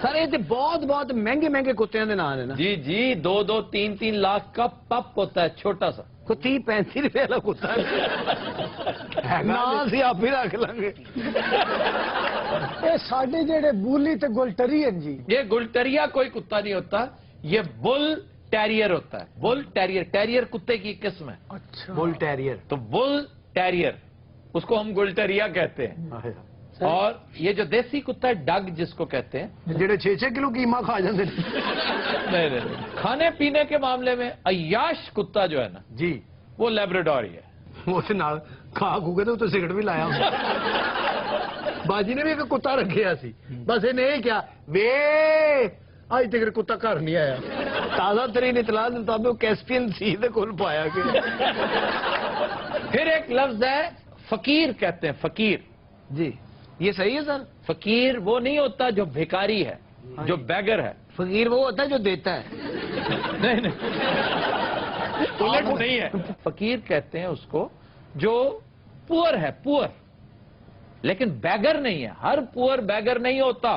Speaker 8: सर, ये तो बहुत बहुत महंगे महंगे कुत्तियों के नाम है ना।
Speaker 1: जी जी, 2-2, 3-3 लाख का पप होता है, छोटा सा।
Speaker 8: कोई 30-35 रुपए वाला कुत्ता ना सी आप ही रख लेंगे।
Speaker 5: ये साडे जेड़े बूली ते गुलटरीयन जी,
Speaker 1: ये गुलटरिया कोई कुत्ता नहीं होता, ये बुल टेरियर होता है। बुल टेरियर, टेरियर कुत्ते की किस्म है।
Speaker 5: अच्छा,
Speaker 6: बुल टेरियर।
Speaker 1: तो बुल टेरियर, उसको हम गुलटरिया कहते हैं। और ये जो देसी कुत्ता है, डग जिसको कहते हैं,
Speaker 6: जेड़े 6-6 किलो कीमा खा जाते
Speaker 1: नहीं, खाने पीने के मामले में अय्याश कुत्ता जो है ना
Speaker 6: जी,
Speaker 1: वो लैब्राडोर ही है।
Speaker 6: वो नाल खा खूके तो सिगरेट भी लाया बाजी ने भी एक कुत्ता रखिया सी, बस इन्हें क्या वे अज तक कुत्ता घर नहीं आया।
Speaker 8: ताजा तरीन इतला के मुताबिक कैस्पियन सी दे कोल पाया गया।
Speaker 1: फिर एक लफ्ज है फकीर कहते हैं, फकीर।
Speaker 8: जी, ये सही है सर।
Speaker 1: फकीर वो नहीं होता जो भिखारी है, जो बैगर है।
Speaker 8: फकीर वो होता है जो देता है।
Speaker 1: नहीं, उलट नहीं है। फकीर कहते हैं उसको जो पुअर है, पुअर, लेकिन बैगर नहीं है। हर पुअर बैगर नहीं होता।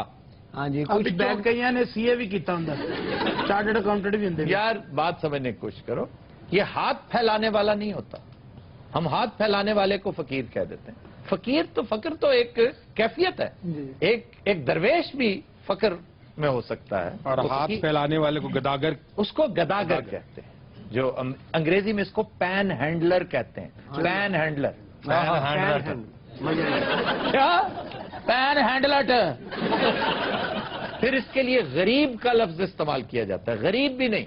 Speaker 8: हाँ जी,
Speaker 6: कुछ
Speaker 8: कुछ
Speaker 6: बैग कई ने सीए भी किया होंगे, चार्टर्ड अकाउंटेंट भी होंगे।
Speaker 1: यार बात समझने की कोशिश करो, ये हाथ फैलाने वाला नहीं होता। हम हाथ फैलाने वाले को फकीर कह देते हैं। फकीर तो, फकर तो एक कैफियत है, एक दरवेश भी फकर में हो सकता है।
Speaker 7: और
Speaker 1: तो
Speaker 7: हाथ फैलाने वाले को गदागर,
Speaker 1: उसको गदागर कहते हैं, जो अंग्रेजी में इसको पैन हैंडलर कहते हैं। पैन हैंडलर, क्या पैन हैंडलर। फिर इसके लिए गरीब का लफ्ज इस्तेमाल किया जाता है। गरीब भी नहीं,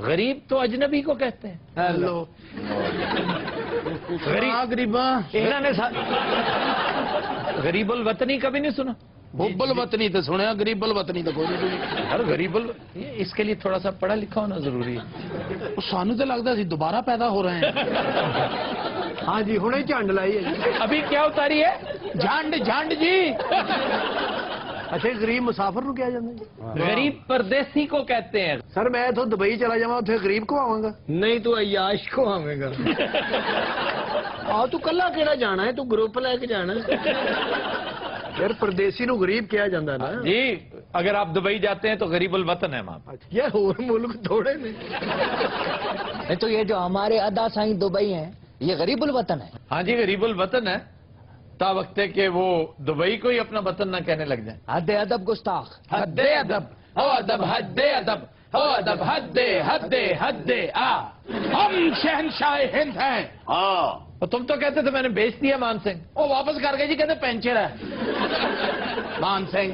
Speaker 1: गरीब तो अजनबी को कहते हैं।
Speaker 6: हेलो गरीबा,
Speaker 1: इन्होंने गरीबुल वतनी कभी नहीं सुना?
Speaker 6: बुब्बल वतनी तो सुने, गरीबल वतनी तो कोई नहीं सुनी।
Speaker 1: अरे गरीबुल, इसके लिए थोड़ा सा पढ़ा लिखा होना जरूरी है।
Speaker 6: सानू तो लगता सी दोबारा पैदा हो रहे हैं। हाँ जी, हुणे झंड लाई है।
Speaker 1: अभी क्या उतारी है?
Speaker 6: झंड झंड जी। अच्छा, गरीब मुसाफिर नु क्या जाता?
Speaker 1: गरीब परदेसी को कहते हैं।
Speaker 6: सर मैं तो दुबई चला जावा, उसे गरीब को आवांगा।
Speaker 8: नहीं तो अय्याश को आवेगा। आ तू कला केड़ा जाना है, तू ग्रुप लेके जाना है।
Speaker 6: यार परदेसी नु गरीब किया जाता ना
Speaker 1: जी, अगर आप दुबई जाते हैं तो गरीबुल वतन है वहां पर।
Speaker 6: यार और मुल्क थोड़े ने।
Speaker 2: नहीं तो ये जो हमारे अदा साईं दुबई हैं, ये गरीबुल वतन है।
Speaker 1: हाँ जी, गरीबुल वतन है, ता वक्त है कि वो दुबई को ही अपना वतन ना कहने लग जाए।
Speaker 2: हद अदब गुस्ताख।
Speaker 1: हद्दे अदब, हो अदब, हद्दे अदब, हो अदब, हद्दे हद्दे हद्दे आ। हम शहनशाह हिंद हैं।
Speaker 3: हाँ,
Speaker 1: और तुम तो कहते थे मैंने बेच दिया मान सिंह। वो वापस कर गए जी, कहते पेंचर है। मान सिंह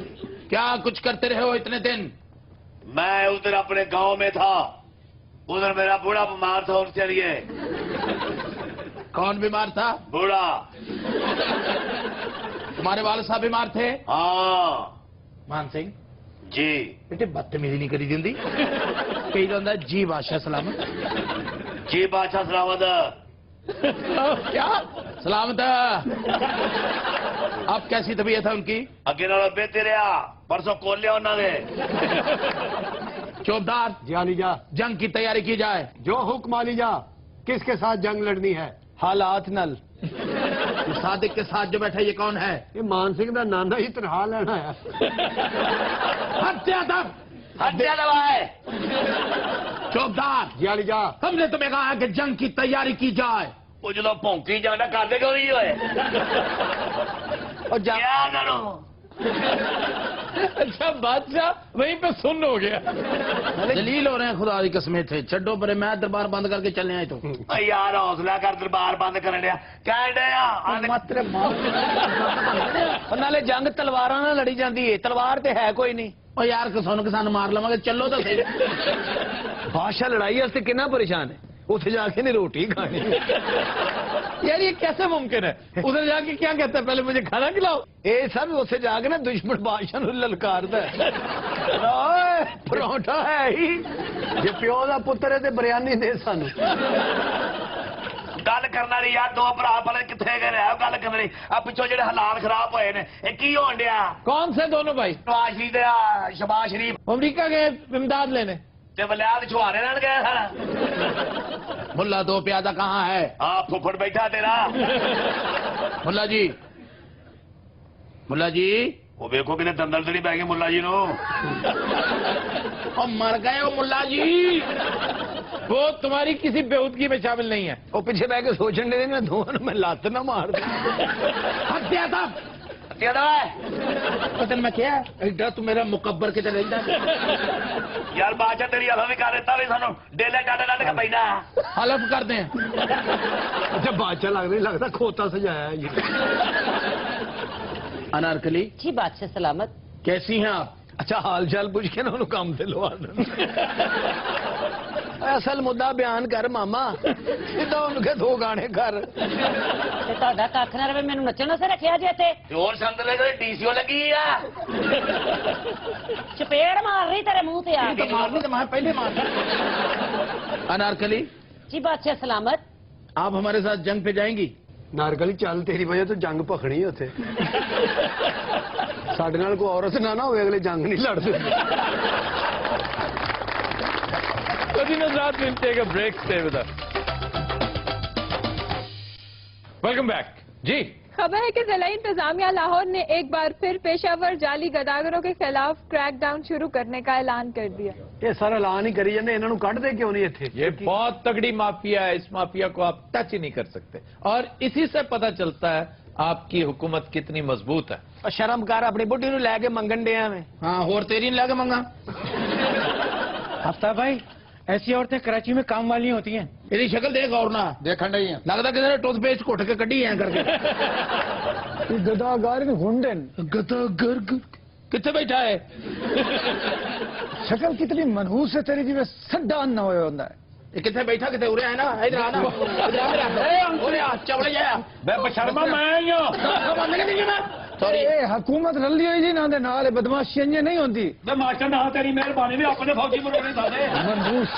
Speaker 1: क्या कुछ करते रहे हो इतने दिन?
Speaker 3: मैं उधर अपने गांव में था, उधर मेरा बूढ़ा बीमार था, उनसे लिए।
Speaker 1: कौन बीमार था?
Speaker 3: बूढ़ा।
Speaker 1: तुम्हारे वाले साहब बीमार थे?
Speaker 3: हाँ
Speaker 1: मान सिंह
Speaker 3: जी।
Speaker 1: बेटे बदतमीजी नहीं करी दिंदी। कही जाता जी बादशाह सलामत।
Speaker 3: जी बादशाह सलामत।
Speaker 1: क्या सलामत? अब कैसी तबीयत है उनकी?
Speaker 3: अगे नालों बेहतर रहा, परसों खोल लिया उन्होंने।
Speaker 1: चौबदार
Speaker 6: जी अली जा,
Speaker 1: जंग की तैयारी की जाए।
Speaker 6: जो हुक्म अली जा। किसके साथ जंग लड़नी है?
Speaker 2: हालात नल।
Speaker 1: सादिक के साथ जो बैठा ये कौन है?
Speaker 6: ये मान सिंह का नाना ही तनहा लेना है।
Speaker 1: हत्या दब,
Speaker 3: हत्या दबाए।
Speaker 1: चौबदार
Speaker 6: जी अली जा,
Speaker 1: हमने तुम्हें कहा कि जंग की तैयारी की जाए।
Speaker 3: वो जो भौंकी जाना कर दे क्यों नहीं हुए?
Speaker 2: और जा
Speaker 3: क्या करो?
Speaker 1: अच्छा बादशाह वहीं पे सुन हो गया। जलील हो रहे हैं खुदा की कसमें थे। छड्डो परे, मैं दरबार बंद करके चलने आए तो।
Speaker 3: यार हौसला कर, दरबार बंद कर लिया। कह डया
Speaker 2: मात्र नाले जंग तलवारां ਨਾਲ ਲੜੀ ਜਾਂਦੀ ਹੈ, ਤਲਵਾਰ ਤੇ ਹੈ ਕੋਈ नहीं।
Speaker 1: और यार किसान मार लवांगे, चलो तो सही।
Speaker 6: बादशाह लड़ाई वास्ते कितना परेशान है, उसे जाके नहीं रोटी खानी।
Speaker 1: यार ये कैसे मुमकिन है? उधर जाके क्या कहता है, पहले मुझे खाना खिलाओ।
Speaker 6: ये सब उसे जाके ना दुश्मन बादशाह ਨੂੰ ਲਲਕਾਰਦਾ ਹੈ। ਓਏ ਪਰੌਂਠਾ ਹੈ ਹੀ, ਜੇ ਪਿਓ ਦਾ ਪੁੱਤਰ ਹੈ ਤੇ ਬਿਰਿਆਨੀ ਦੇ ਸਾਨੂੰ।
Speaker 3: गल करना नहीं यार, दो भरा भले कितने गए रहे गल करना नहीं। अब पिछो जेडे हालात खराब होए ने, ये की होन दिया?
Speaker 1: कौन से दोनों भाई?
Speaker 3: नवाज शरीफ ते शहबाज शरीफ
Speaker 1: अमरीका गए इमदाद लेने।
Speaker 3: ते वलियाद छुहारे लेन गए सर।
Speaker 1: मुल्ला दो प्यादा कहाँ है?
Speaker 3: हाँ फुफड़ बैठा तेरा।
Speaker 1: मुल्ला जी, मुल्ला जी
Speaker 3: वो देखो कितने दंदल तो नहीं पै गए मुल्ला जी नो।
Speaker 1: और मर गए हो मुल्ला जी। वो तुम्हारी किसी बेहूदगी में शामिल नहीं है।
Speaker 6: ਉਹ ਪਿੱਛੇ ਬਹਿ ਕੇ ਸੋਚਣ ਦੇ ਨਾ ਦੋਵਾਂ ਨੂੰ ਮੈਂ ਲੱਤ ਨਾ ਮਾਰ ਦਾਂ।
Speaker 1: हत्या दब,
Speaker 3: हत्या दबाए।
Speaker 1: पता मैं क्या एडा तू मेरा मुकब्बर के चले
Speaker 3: यार बादशाह तेरी हवा भी कर देता भी सानू डेले डाले डाले का पैना।
Speaker 1: हलफ कर दें।
Speaker 6: ਅੱਛਾ ਬਾਦਸ਼ਾਹ ਲੱਗਦਾ ਨਹੀਂ ਲੱਗਦਾ ਖੋਤਾ ਸਜਾਇਆ ਜੀ।
Speaker 1: अनारकली
Speaker 4: जी बादशाह सलामत।
Speaker 1: कैसी हैं आप?
Speaker 6: ਅੱਛਾ ਹਾਲ ਚਾਲ ਪੁੱਛ ਕੇ ਨਾ ਉਹਨੂੰ ਕੰਮ ਤੇ ਲਵਾ ਦੇਣ। ਅਸਲ ਮੁੱਦਾ ਬਿਆਨ ਕਰ ਮਾਮਾ, ਸਿੱਧਾ ਉਹਨੂੰ ਕਹੇ ਦੋ ਗਾਣੇ ਕਰ।
Speaker 4: ਤੇ ਤੁਹਾਡਾ ਕੱਖ ਨਾ ਰਵੇ, ਮੈਨੂੰ ਨੱਚਣ ਵਾਸਤੇ ਰੱਖਿਆ ਜੇ ਇੱਥੇ।
Speaker 3: जोर संद ले गए डीसीओ लगी है।
Speaker 4: ਚਪੇੜ ਮਾਰ ਰਹੀ ਤੇਰੇ ਮੂੰਹ ਤੇ ਆ
Speaker 1: तो
Speaker 4: ਕੇ।
Speaker 1: मारनी तो मैं पहले मार। अनारकली
Speaker 4: जी बादशाह सलामत।
Speaker 1: आप हमारे साथ जंग पे जाएंगी?
Speaker 6: ਨਾਰਗਲੀ ਚੱਲ, ਤੇਰੀ ਵਜ੍ਹਾ ਤੋਂ ਜੰਗ ਭਖਣੀ ਉੱਥੇ। ਸਾਡੇ ਨਾਲ ਕੋਈ ਔਰਤ ਨਾ ਹੋਵੇ, ਅਗਲੇ ਜੰਗ ਨਹੀਂ ਲੜਦੇ।
Speaker 1: Break stay with us. Welcome back जी।
Speaker 9: खबर है कि जिला इंतजामिया लाहौर ने एक बार फिर पेशावर जाली गदागरों के खिलाफ क्रैकडाउन शुरू करने का ऐलान कर दिया।
Speaker 6: ਇਹ ਸਾਰਾ ਐਲਾਨ ਹੀ ਕਰੀ ਜਾਂਦੇ, ਇਹਨਾਂ ਨੂੰ ਕੱਢਦੇ ਕਿਉਂ ਨਹੀਂ ਇੱਥੇ?
Speaker 1: ये बहुत तगड़ी माफिया है, इस माफिया को आप टच ही नहीं कर सकते। और इसी से पता चलता है आपकी हुकूमत कितनी मजबूत है।
Speaker 6: ਉਹ ਸ਼ਰਮ ਕਰ, ਆਪਣੀ ਬੁੱਢੀ ਨੂੰ ਲੈ ਕੇ ਮੰਗਣ ਡਿਆ ਮੈਂ।
Speaker 1: हाँ और तेरी नहीं लगे मंगा।
Speaker 5: आफ्ताब भाई, ऐसी औरतें कराची में काम वाली होती हैं।
Speaker 1: तेरी शक्ल देख और ना
Speaker 2: देखण नहीं है।
Speaker 1: लगता किसी ने टूथपेस्ट घुट के कड़ी है करके।
Speaker 5: गदागार हुंडन
Speaker 1: गदागर कितने बैठा है?
Speaker 5: शक्ल कितनी मनहूस है तेरी, जिਵੇਂ सड्डा ना होया ਹੁੰਦਾ है।
Speaker 1: ये कितने बैठा कितने उरे है ना, इधर आना, इधर आ मेरा उरे आ चवड़े जाया मैं बशर्मा मैं ही हूं। सॉरी
Speaker 5: ਇਹ ਹਕੂਮਤ ਰਲੀ ਹੋਈ ਜੀ ਨਾ ਦੇ ਨਾਲ, ਇਹ ਬਦਮਾਸ਼ੀਆਂ ਇੰਜ ਨਹੀਂ ਹੁੰਦੀ।
Speaker 3: ਤੇ ਮਾਸਟਰ ਨਾ ਤੇਰੀ ਮਿਹਰਬਾਨੀ ਵੀ ਆਪਣੇ ਫੌਜੀ ਬਣਾਉਣੇ ਸਾਰੇ।
Speaker 5: मनहूस,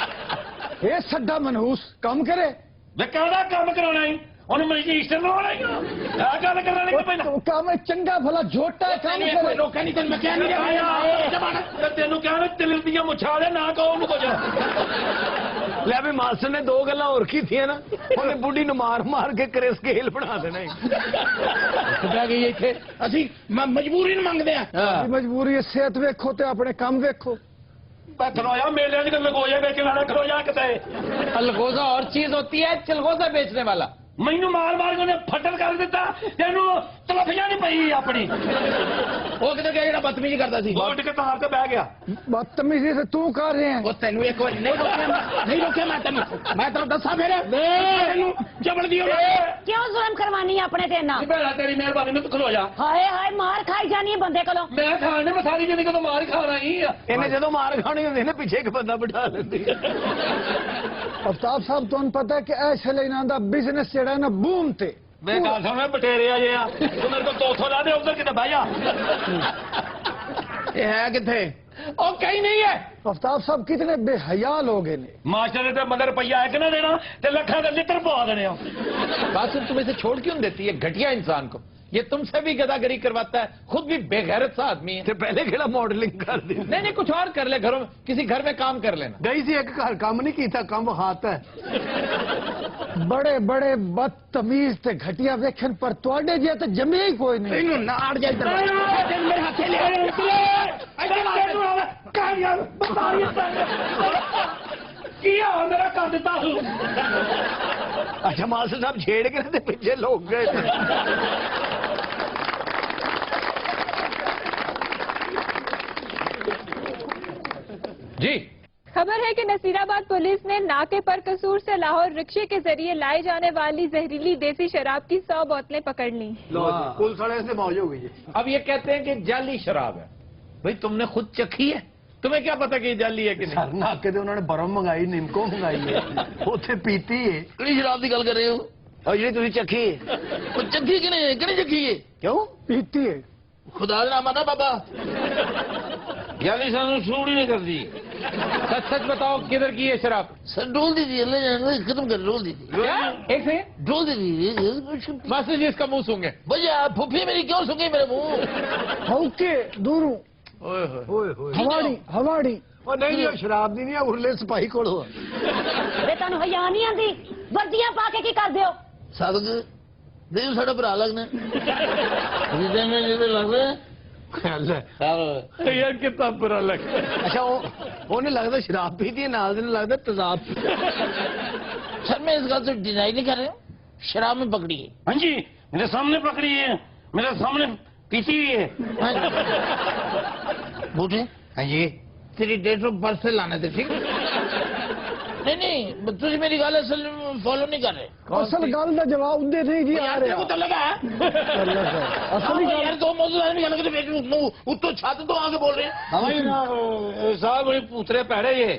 Speaker 5: ਇਹ ਸੱਡਾ मनहूस ਕੰਮ करे।
Speaker 3: ਵੇ ਕਿਹੜਾ ਕੰਮ ਕਰਾਉਣਾ ਹੈ ਉਹਨੂੰ ਮਜਿਸਟਰ ਬਣਾਉਣਾ ਹੈ। ਆ ਗੱਲ ਕਰਨਾ ਨਹੀਂ ਪੈਂਦਾ।
Speaker 5: ਕੰਮ ਚੰਗਾ ਭਲਾ ਝੋਟਾ ਕੰਮ करे।
Speaker 1: रोका नहीं मैं क्या नहीं
Speaker 3: ਤੇ ਤੈਨੂੰ ਕਿਹਾ ਨਾ ਤਿਲ ਦੀਆਂ ਮੁੱਛਾਂ ਦੇ ਨਾ ਕਹੋ ਉਹਨੂੰ ਕੁਝ।
Speaker 6: ਲੈ ਵੀ ਮਾਸਟਰ ਨੇ ਦੋ ਗੱਲਾਂ ਹੋਰ ਕੀਤੀਆਂ ਨਾ, ਉਹਨੇ ਬੁੱਢੀ ਨੂੰ ਮਾਰ ਮਾਰ ਕੇ ਕਰੇ ਸਕੇਲ ਬਣਾ ਦੇਣਾ
Speaker 5: ਕਿੱਦਾਂ ਗਈ ਇੱਥੇ ਅਸੀਂ ਮਜਬੂਰੀ ਨੂੰ ਮੰਗਦੇ ਆ।
Speaker 6: ਮਜਬੂਰੀ ਹੈ, ਸਿਹਤ ਵੇਖੋ ਤੇ ਆਪਣੇ ਕੰਮ ਵੇਖੋ।
Speaker 5: खलोया मेले लगोया बेचने वाला खलोया कितने
Speaker 1: अलगोजा और चीज होती है, चिलगोजा बेचने वाला।
Speaker 5: मैनू मार मार के फटल कर दिता, तेनू तलफियां नहीं पई अपनी। वो किधर गया जेड़ा बदतमीजी करता सी? उठ के तार ते बह गया।
Speaker 6: बदतमीजी से तू कर रहे हैं।
Speaker 5: वो तेनू एक बार नहीं रोके मैं तेनू दसा फिर तेनू जबड़ दियो
Speaker 4: क्यों जुल्म करवानी है अपने ते ना?
Speaker 5: बेड़ा तेरी मेहरबानी में तू खलो जा।
Speaker 4: हाय हाय मार खाई जानी है बंदे कोलों।
Speaker 5: मैं खाने में सारी जिंदगी तो मार खाना ही है।
Speaker 6: इन्हें जदों मार खानी होंदी ना पिछे एक बंदा बिठा लेंदी। अफ्ताब साहब तुहानू पता है कि ऐसे लेना दा बिजनेस जेड़ा ना बूम ते
Speaker 5: मैं गल सुन बटेरे आ जे तू मेरे को 200 ला दे, उधर किते बह जा। ये है किथे? ओ कहीं नहीं है।
Speaker 6: अफ्ताब साहब कितने बेहया लोग हैं।
Speaker 5: मास्टर ने तो मगर रुपया एक ना देना ते लखा के लिटर पवा देने।
Speaker 1: कासिम तुम इसे छोड़ क्यों देती है घटिया इंसान को? ये तुमसे भी गदागरी करवाता है, खुद भी बेगैरत सा आदमी है।
Speaker 6: तो पहले खेला मॉडलिंग कर दी।
Speaker 1: नहीं कुछ और कर ले, घरों में किसी घर में काम कर लेना।
Speaker 6: गई सी एक घर काम नहीं कीता, काम हाथ है। बड़े बड़े बदतमीज ते घटिया वेखन पर तुहाडे जे ते जमे ही कोई नहीं।
Speaker 5: इनु नाड़ जा इधर मेरे हाथे ले किया मेरा कर देता हूं।
Speaker 6: अच्छा मास्टर साहब छेड़ के ना पीछे लोग गए।
Speaker 1: जी
Speaker 9: खबर है कि नसीराबाद पुलिस ने नाके पर कसूर से लाहौर रिक्शे के जरिए लाई जाने वाली जहरीली देसी शराब की 100 बोतलें पकड़ ली।
Speaker 6: पुलिस वाले से मौज हो गई।
Speaker 1: अब ये कहते हैं कि जाली शराब है। भाई तुमने खुद चखी है, तुम्हें क्या पता कि ये जाली है कि नहीं?
Speaker 6: सर नाके उन्होंने बरम मंगाई, निमको मंगाई है, उसे पीती है।
Speaker 5: किहड़ी शराब की गल कर रहे हो?
Speaker 6: और जी तुम चखी है,
Speaker 5: चखी कि नहीं किहड़ी चखी है?
Speaker 6: क्यों पीती है?
Speaker 5: खुदा दा नाम आना बाबा जाली सानू सूट ही नहीं करती।
Speaker 1: सच सच बताओ किधर की है शराब?
Speaker 5: सर डोल दी थी, अल्लाह खत्म कर डोल दी थी।
Speaker 1: क्या? एक से
Speaker 5: डोल दी थी।
Speaker 1: मास्टर जी इसका मुंह सूंघे।
Speaker 5: भैया फुफी मेरी क्यों सूंघी मेरे मुंह?
Speaker 6: ओके दूरू हवाड़ी हवाड़ी और नहीं शराब दी नहीं है, उरले सिपाही कोलो
Speaker 4: वे तनु हया नहीं आंदी, वर्दियां पा के की कर दियो?
Speaker 5: सादक देव साडा भरा लगना जिदे में जिदे लगदा
Speaker 1: यार कितना बुरा लग।
Speaker 6: अच्छा उन्हें लगता शराब पीती है, नाल दिन लगता तेजाब।
Speaker 5: सर मैं इस बात से डिनाई नहीं कर रहा हूँ, शराब में पकड़ी है। हाँ जी मेरे सामने पकड़ी है, मेरे सामने पीती हुई है। बूढ़े हाँ जी तेरी डेट ऑफ बर्थ से लाना थे, ठीक नहीं नहीं तुझे मेरी गल असल फॉलो नहीं कर रहे।
Speaker 6: असल गल का जवाब दे नहीं जी आ रहा
Speaker 5: तो लगा असल यार दो मौजूद आदमी उत्तो छत तो आके बोल रहे हैं साहब बड़े पूतरे पैड़े ये।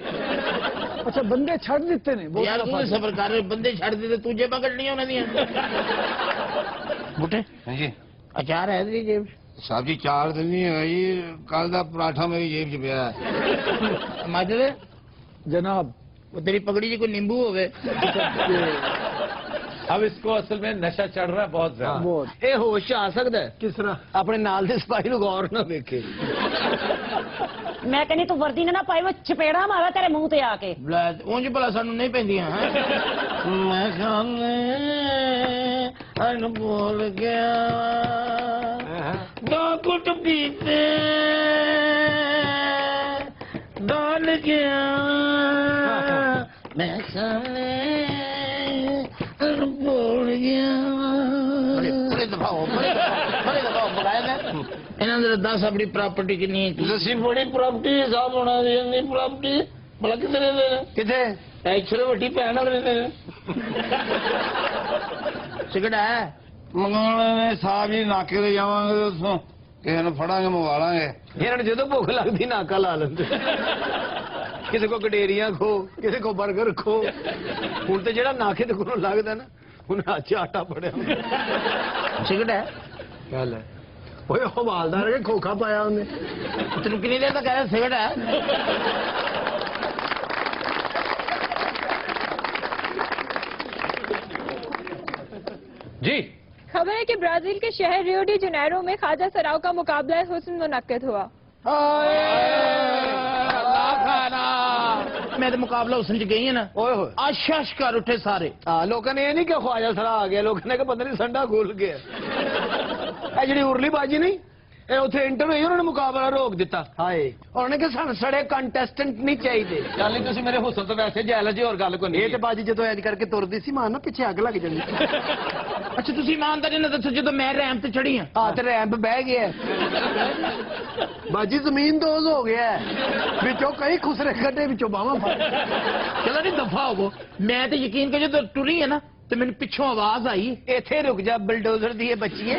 Speaker 6: अच्छा बंदे छड़ देते ने
Speaker 5: यार तू सबर कर रहे, बंदे छड़ देते तुझे पकड़नी है उन्हें। बूटे हाँ जी अचार है तेरी जेब?
Speaker 3: साहब जी 4 दिन नहीं है जी, कल का पराठा मेरी जेब च पिया है।
Speaker 5: माजरे
Speaker 6: जनाब
Speaker 5: वो तेरी पगड़ी जी कोई नींबू हो गए।
Speaker 1: अब इसको असल में नशा चढ़ रहा है बहुत ज्यादा।
Speaker 6: बहुत
Speaker 5: ये होश आ सकता है
Speaker 6: किस तरह अपने नाल दे सिपाही नु गौर ना देखे।
Speaker 4: मैं कहनी तू वर्दी ने ना पाई, मैं चपेड़ा मारा तेरे मुंह ते आके।
Speaker 5: ਉਂਝ ਭਲਾ ਸਾਨੂੰ ਨਹੀਂ ਪੈਂਦੀਆਂ ਮੈਂ ਖਾਣੇ ਭੁੱਲ ਗਿਆ ਦੋ ਕੁੱਟ ਪੀਤੇ ਡਾਲ ਗਿਆ ਮੈਂ ਖਾਣੇ ਭੁੱਲ ਗਿਆ। ਬੜੇ ਦਫਾਓ ਬਗਾਇਆ ਇਹਨਾਂ ਦੇ 10 ਆਪਣੀ ਪ੍ਰਾਪਰਟੀ ਕਿੰਨੀ ਹੈ? ਅਸੀਂ ਬੜੀ ਪ੍ਰਾਪਰਟੀ ਹਿਸਾਬ ਹੋਣਾ ਦੀ ਪ੍ਰਾਪਰਟੀ ਭਲਾ ਕਿੱਥੇ ਰਹਿੰਦੇ ਨੇ?
Speaker 6: किथे
Speaker 5: ਐਕਚੁਅਲੀ ਵੱਡੀ ਭੈਣ ਨਾਲ ਰਹਿੰਦੇ ਨੇ। ਸਿਗੜਾ ਹੈ
Speaker 3: मंगाने साहब जी नाके ते जावांगे तो किसी ने फड़ांगे मंगवा लांगे।
Speaker 6: इन्होंने जो भुख लगती नाका ला लेंगे। किसी को गडेरिया खो, किसी को बर्गर खो। हूं तो जेड़ा नाके ते कोलों लगदा ना उन्हें आज आटा पड़िया।
Speaker 5: ਸਿਗੜਾ ਹੈ
Speaker 6: गल है ओए हवालदार के खोखा पाया उन्हें।
Speaker 5: ਤੈਨੂੰ ਕਿੰਨੀ ਦੇਰ ਤੱਕ ਕਹਿ ਸਿਗੜਾ ਹੈ?
Speaker 1: जी
Speaker 9: खबर है कि ब्राजील के शहर रियो डी जनेरो में ख्वाजा सराव का मुकाबला हुस्न मुनक्किद हुआ।
Speaker 5: मैं तो मुकाबला हुसन च गई है ना
Speaker 6: ਓਏ ਹੋਏ
Speaker 5: आशाश कर उठे सारे
Speaker 6: ਹਾਂ ਲੋਕਾਂ ਨੇ ਇਹ ਨਹੀਂ ਕਿ ਖਵਾਜਾ ਸਰਾ ਆ ਗਿਆ, ਲੋਕਾਂ ਨੇ ਕਿ ਪਤਾ ਨਹੀਂ ਸੰਡਾ ਖੁੱਲ ਗਿਆ। ਇਹ ਜਿਹੜੀ ਉਰਲੀ ਬਾਜੀ ਨਹੀਂ, ਇਹ ਉੱਥੇ ਇੰਟਰ ਹੋਈ, ਉਹਨਾਂ ਨੇ ਮੁਕਾਬਲਾ ਰੋਕ ਦਿੱਤਾ। ਹਾਏ ਉਹਨਾਂ ਨੇ ਕਿ ਸਾਨੂੰ ਸੜੇ ਕੰਟੈਸਟੈਂਟ ਨਹੀਂ ਚਾਹੀਦੇ।
Speaker 8: ਚੱਲ ਨਹੀਂ ਤੁਸੀਂ ਮੇਰੇ ਹੁਸਨ ਤੋਂ ਵੈਸੇ ਜੈਲ ਜੀ, ਹੋਰ ਗੱਲ ਕੋਈ ਨਹੀਂ।
Speaker 6: ਇਹ ਤੇ ਬਾਜੀ ਜਦੋਂ ਐਜ ਕਰਕੇ ਤੁਰਦੀ ਸੀ ਮਾਨ ਨਾ ਪਿੱਛੇ ਅੱਗ ਲੱਗ ਜਾਂਦੀ।
Speaker 5: अच्छा तुसी ईमानदारी ना दसो जो मैं रैम ते चढ़ी हां
Speaker 6: ਹਾਂ ਤੇ ਰੈਂਪ ਬਹਿ ਗਿਆ ਬਾਜੀ, ਜ਼ਮੀਨ ਦੋਜ਼ ਹੋ ਗਿਆ ਵਿੱਚੋਂ ਕਈ ਖੁਸਰੇ ਕੱਢੇ, ਵਿੱਚੋਂ ਬਾਹਾਂ ਫੜ।
Speaker 5: चलो नहीं दफा हो मैं तो यकीन कर जो टुरी है ना तो मैंने पिछों आवाज आई
Speaker 6: ਇੱਥੇ ਰੁਕ ਜਾ, ਬਲਡੋਜ਼ਰ ਦੀ ਇਹ ਬੱਚੀਏ।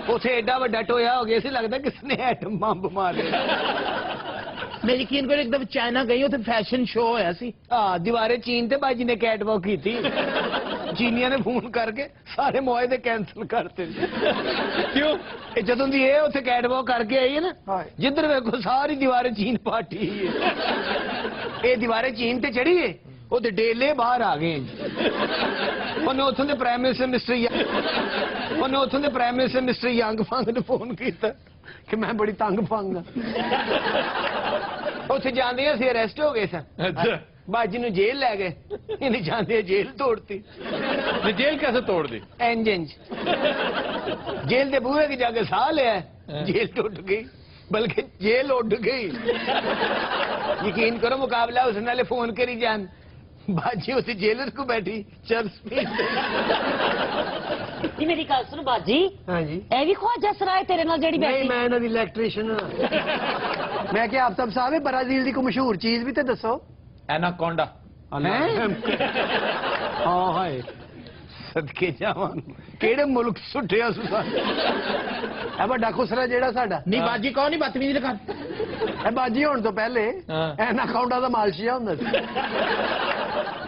Speaker 6: ਉੱਥੇ ਐਡਾ ਵੱਡਾ ਟੋਇਆ ਹੋ ਗਿਆ ਸੀ, ਲੱਗਦਾ ਕਿਸ ਨੇ ਐਟਮ ਬੰਬ ਮਾਰਿਆ।
Speaker 5: मैं यकीन कर एकदम चाइना गई उथे फैशन शो होया सी
Speaker 6: ਹਾਂ ਦੀਵਾਰੇ ਚੀਨ ਤੇ ਬਾਜੀ ਨੇ ਕੈਟ ਵਾਕ ਕੀਤੀ। ਚੀਨੀਆਂ ਨੇ ਫੋਨ ਕਰਕੇ ਸਾਰੇ ਮੁਆਹਦੇ ਕੈਂਸਲ ਕਰਤੇ।
Speaker 8: क्यों?
Speaker 6: ਇਹ ਜਦੋਂ ਦੀ ਇਹ ਉੱਥੇ ਕੈਟ ਵਾਕ ਕਰਕੇ ਆਈ ਹੈ ਨਾ, ਜਿੱਧਰ ਵੇਖੋ ਸਾਰੀ ਦੀਵਾਰੇ ਚੀਨ ਪਾਟੀ ਹੈ। ਇਹ ਦੀਵਾਰੇ ਚੀਨ ਤੇ ਚੜੀ ਹੈ, ਉਹਦੇ ਡੇਲੇ ਬਾਹਰ ਆ ਗਏ। ਉਹਨੇ ਉੱਥੋਂ ਦੇ ਪ੍ਰਾਈਮ ਮਿਨਿਸਟਰ ਮਿਸਟਰ ਯੰਗ ਫੰਗ ਨੂੰ ਫੋਨ ਕੀਤਾ ਕਿ ਮੈਂ ਬੜੀ ਤੰਗ ਫੰਗ ਆ। ਉੱਥੇ ਜਾਂਦੇ ਅਸੀਂ ਅਰੈਸਟ ਹੋ ਗਏ ਸਨ।
Speaker 1: अच्छा
Speaker 6: ਬਾਜੀ ਨੂੰ ਜੇਲ੍ਹ ਲੈ ਗਏ, ਇਹਨੇ ਜਾਂਦੇ ਜੇਲ੍ਹ ਤੋੜਤੀ।
Speaker 1: ये जेल कैसे तोड़ दी?
Speaker 6: ਇੰਜਨ ਜੇਲ੍ਹ ਦੇ ਬੂਹੇ ਕੇ ਜਾ ਕੇ ਸਾਹ ਲਿਆ, ਜੇਲ੍ਹ ਟੁੱਟ ਗਈ, ਬਲਕਿ ਜੇਲ੍ਹ ਉੱਡ ਗਈ। ਯਕੀਨ ਕਰੋ ਮੁਕਾਬਲਾ ਉਸ ਨਾਲੇ ਫੋਨ ਕਰੀ ਜਾਣ, ਬਾਜੀ ਉੱਥੇ ਜੇਲਰ ਕੋ ਬੈਠੀ ਚਰਸ ਪੀ।
Speaker 4: ਜੀ ਮੇਰੀ ਗੱਲ ਸੁਣ ਬਾਜੀ,
Speaker 6: ਹਾਂਜੀ
Speaker 4: ਇਹ ਵੀ ਖਵਾਜਾ ਸਰਾਏ ਤੇਰੇ ਨਾਲ ਜਿਹੜੀ
Speaker 6: ਨਹੀਂ,
Speaker 4: ਬੈਠੀ
Speaker 6: ਮੈਂ ਇਹਨਾਂ ਦੀ ਇਲੈਕਟ੍ਰੀਸ਼ੀਅਨ ਹਾਂ। ਮੈਂ ਕਿਹਾ ਆਫਤਾਬ ਸਾਹਿਬ ਇਹ ਬਰਾਜ਼ੀਲ ਦੀ ਕੋਈ ਮਸ਼ਹੂਰ ਚੀਜ਼ ਵੀ ਤੇ ਦੱਸੋ।
Speaker 1: एनाकोंडा।
Speaker 6: ਹਾਂ ਹਾਏ ਸਦਕੇ ਜਾਵਾਂ, ਕਿਹੜੇ ਮੁਲਕ ਸੁੱਟਿਆ ਸੁਸਾ। ਇਹ ਵੱਡਾ ਖੁਸਰਾ ਜਿਹੜਾ ਸਾਡਾ
Speaker 5: नहीं बाजी कौन नहीं बदतमीजी लगा
Speaker 6: ਇਹ ਬਾਜੀ ਹੋਣ ਤੋਂ ਪਹਿਲੇ
Speaker 1: ਹਾਂ।
Speaker 6: ਐਨਾਕਾਉਂਡਾ ਦਾ ਮਾਲਸ਼ੀਆ ਹੁੰਦਾ ਸੀ।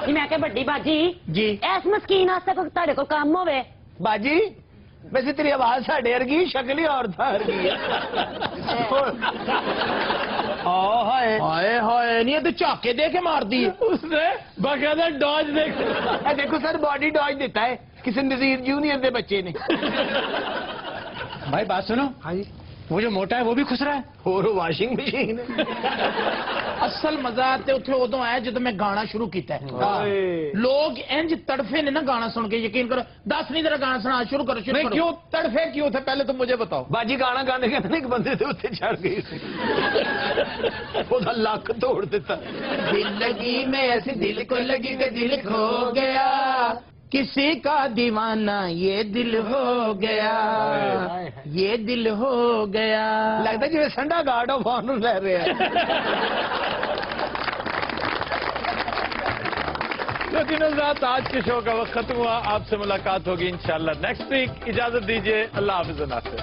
Speaker 4: ਜੀ ਮੈਂ ਕਿਹਾ ਵੱਡੀ ਬਾਜੀ
Speaker 5: जी
Speaker 4: ਇਸ ਮਸਕੀਨ ਵਾਸਤੇ ਕੋਈ ਤੁਹਾਡੇ ਕੋਲ ਕੰਮ ਹੋਵੇ।
Speaker 6: ਬਾਜੀ ਵੈਸੇ ਤੇਰੀ ਆਵਾਜ਼ ਸਾਡੇ ਵਰਗੀ, ਸ਼ਕਲ ਹੀ ਔਰਤਾਂ ਵਰਗੀ ਹੈ। ਹਾਏ
Speaker 5: हाय हाय नहीं ये तो झाके दे के मार दी
Speaker 1: उसने बाकायदा डॉज देख।
Speaker 6: ਇਹ ਦੇਖੋ ਸਰ ਬਾਡੀ ਡॉज ਦਿੱਤਾ ਹੈ ਕਿਸੇ ਨਜ਼ੀਰ ਜੂਨੀਅਰ ਦੇ ਬੱਚੇ ਨੇ।
Speaker 5: भाई बात सुनो
Speaker 6: ਹਾਂਜੀ
Speaker 5: वो जो मोटा है वो भी खुसरा है
Speaker 6: ਹੋਰ ਵਾਸ਼ਿੰਗ ਮਸ਼ੀਨ
Speaker 5: असल मजा ते उथे उदों आया जदों मैं गाना शुरू किया
Speaker 6: हाय।
Speaker 5: लोग इंज तड़फे ने ना गाना सुन के। यकीन करो 10 नहीं तेरा गाना सुना शुरू करो शुरू
Speaker 1: नहीं
Speaker 5: करो।
Speaker 1: क्यों तड़फे क्यों थे पहले तो मुझे बताओ।
Speaker 6: ਬਾਜੀ ਗਾਣਾ ਗਾਣੇ ਕਹਿੰਦੇ ਇੱਕ ਬੰਦੇ ਦੇ ਉੱਤੇ ਚੜ ਗਈ ਸੀ, ਉਹਦਾ ਲੱਕ ਤੋੜ ਦਿੱਤਾ।
Speaker 5: दिल लगी में ऐसी दिल को लगी कि दिल खो गया, किसी का दीवाना ये दिल हो गया, ये दिल हो गया।
Speaker 6: ਲੱਗਦਾ ਜਿਵੇਂ ਸੰਡਾ ਗਾਰਡ ਆਫ ਆਨਰ ਲੈ ਰਿਹਾ।
Speaker 1: लेकिन आज के शो का वक्त खत्म हुआ, आपसे मुलाकात होगी इंशाल्लाह नेक्स्ट वीक। इजाजत दीजिए, अल्लाह हाफिज़ नासिर।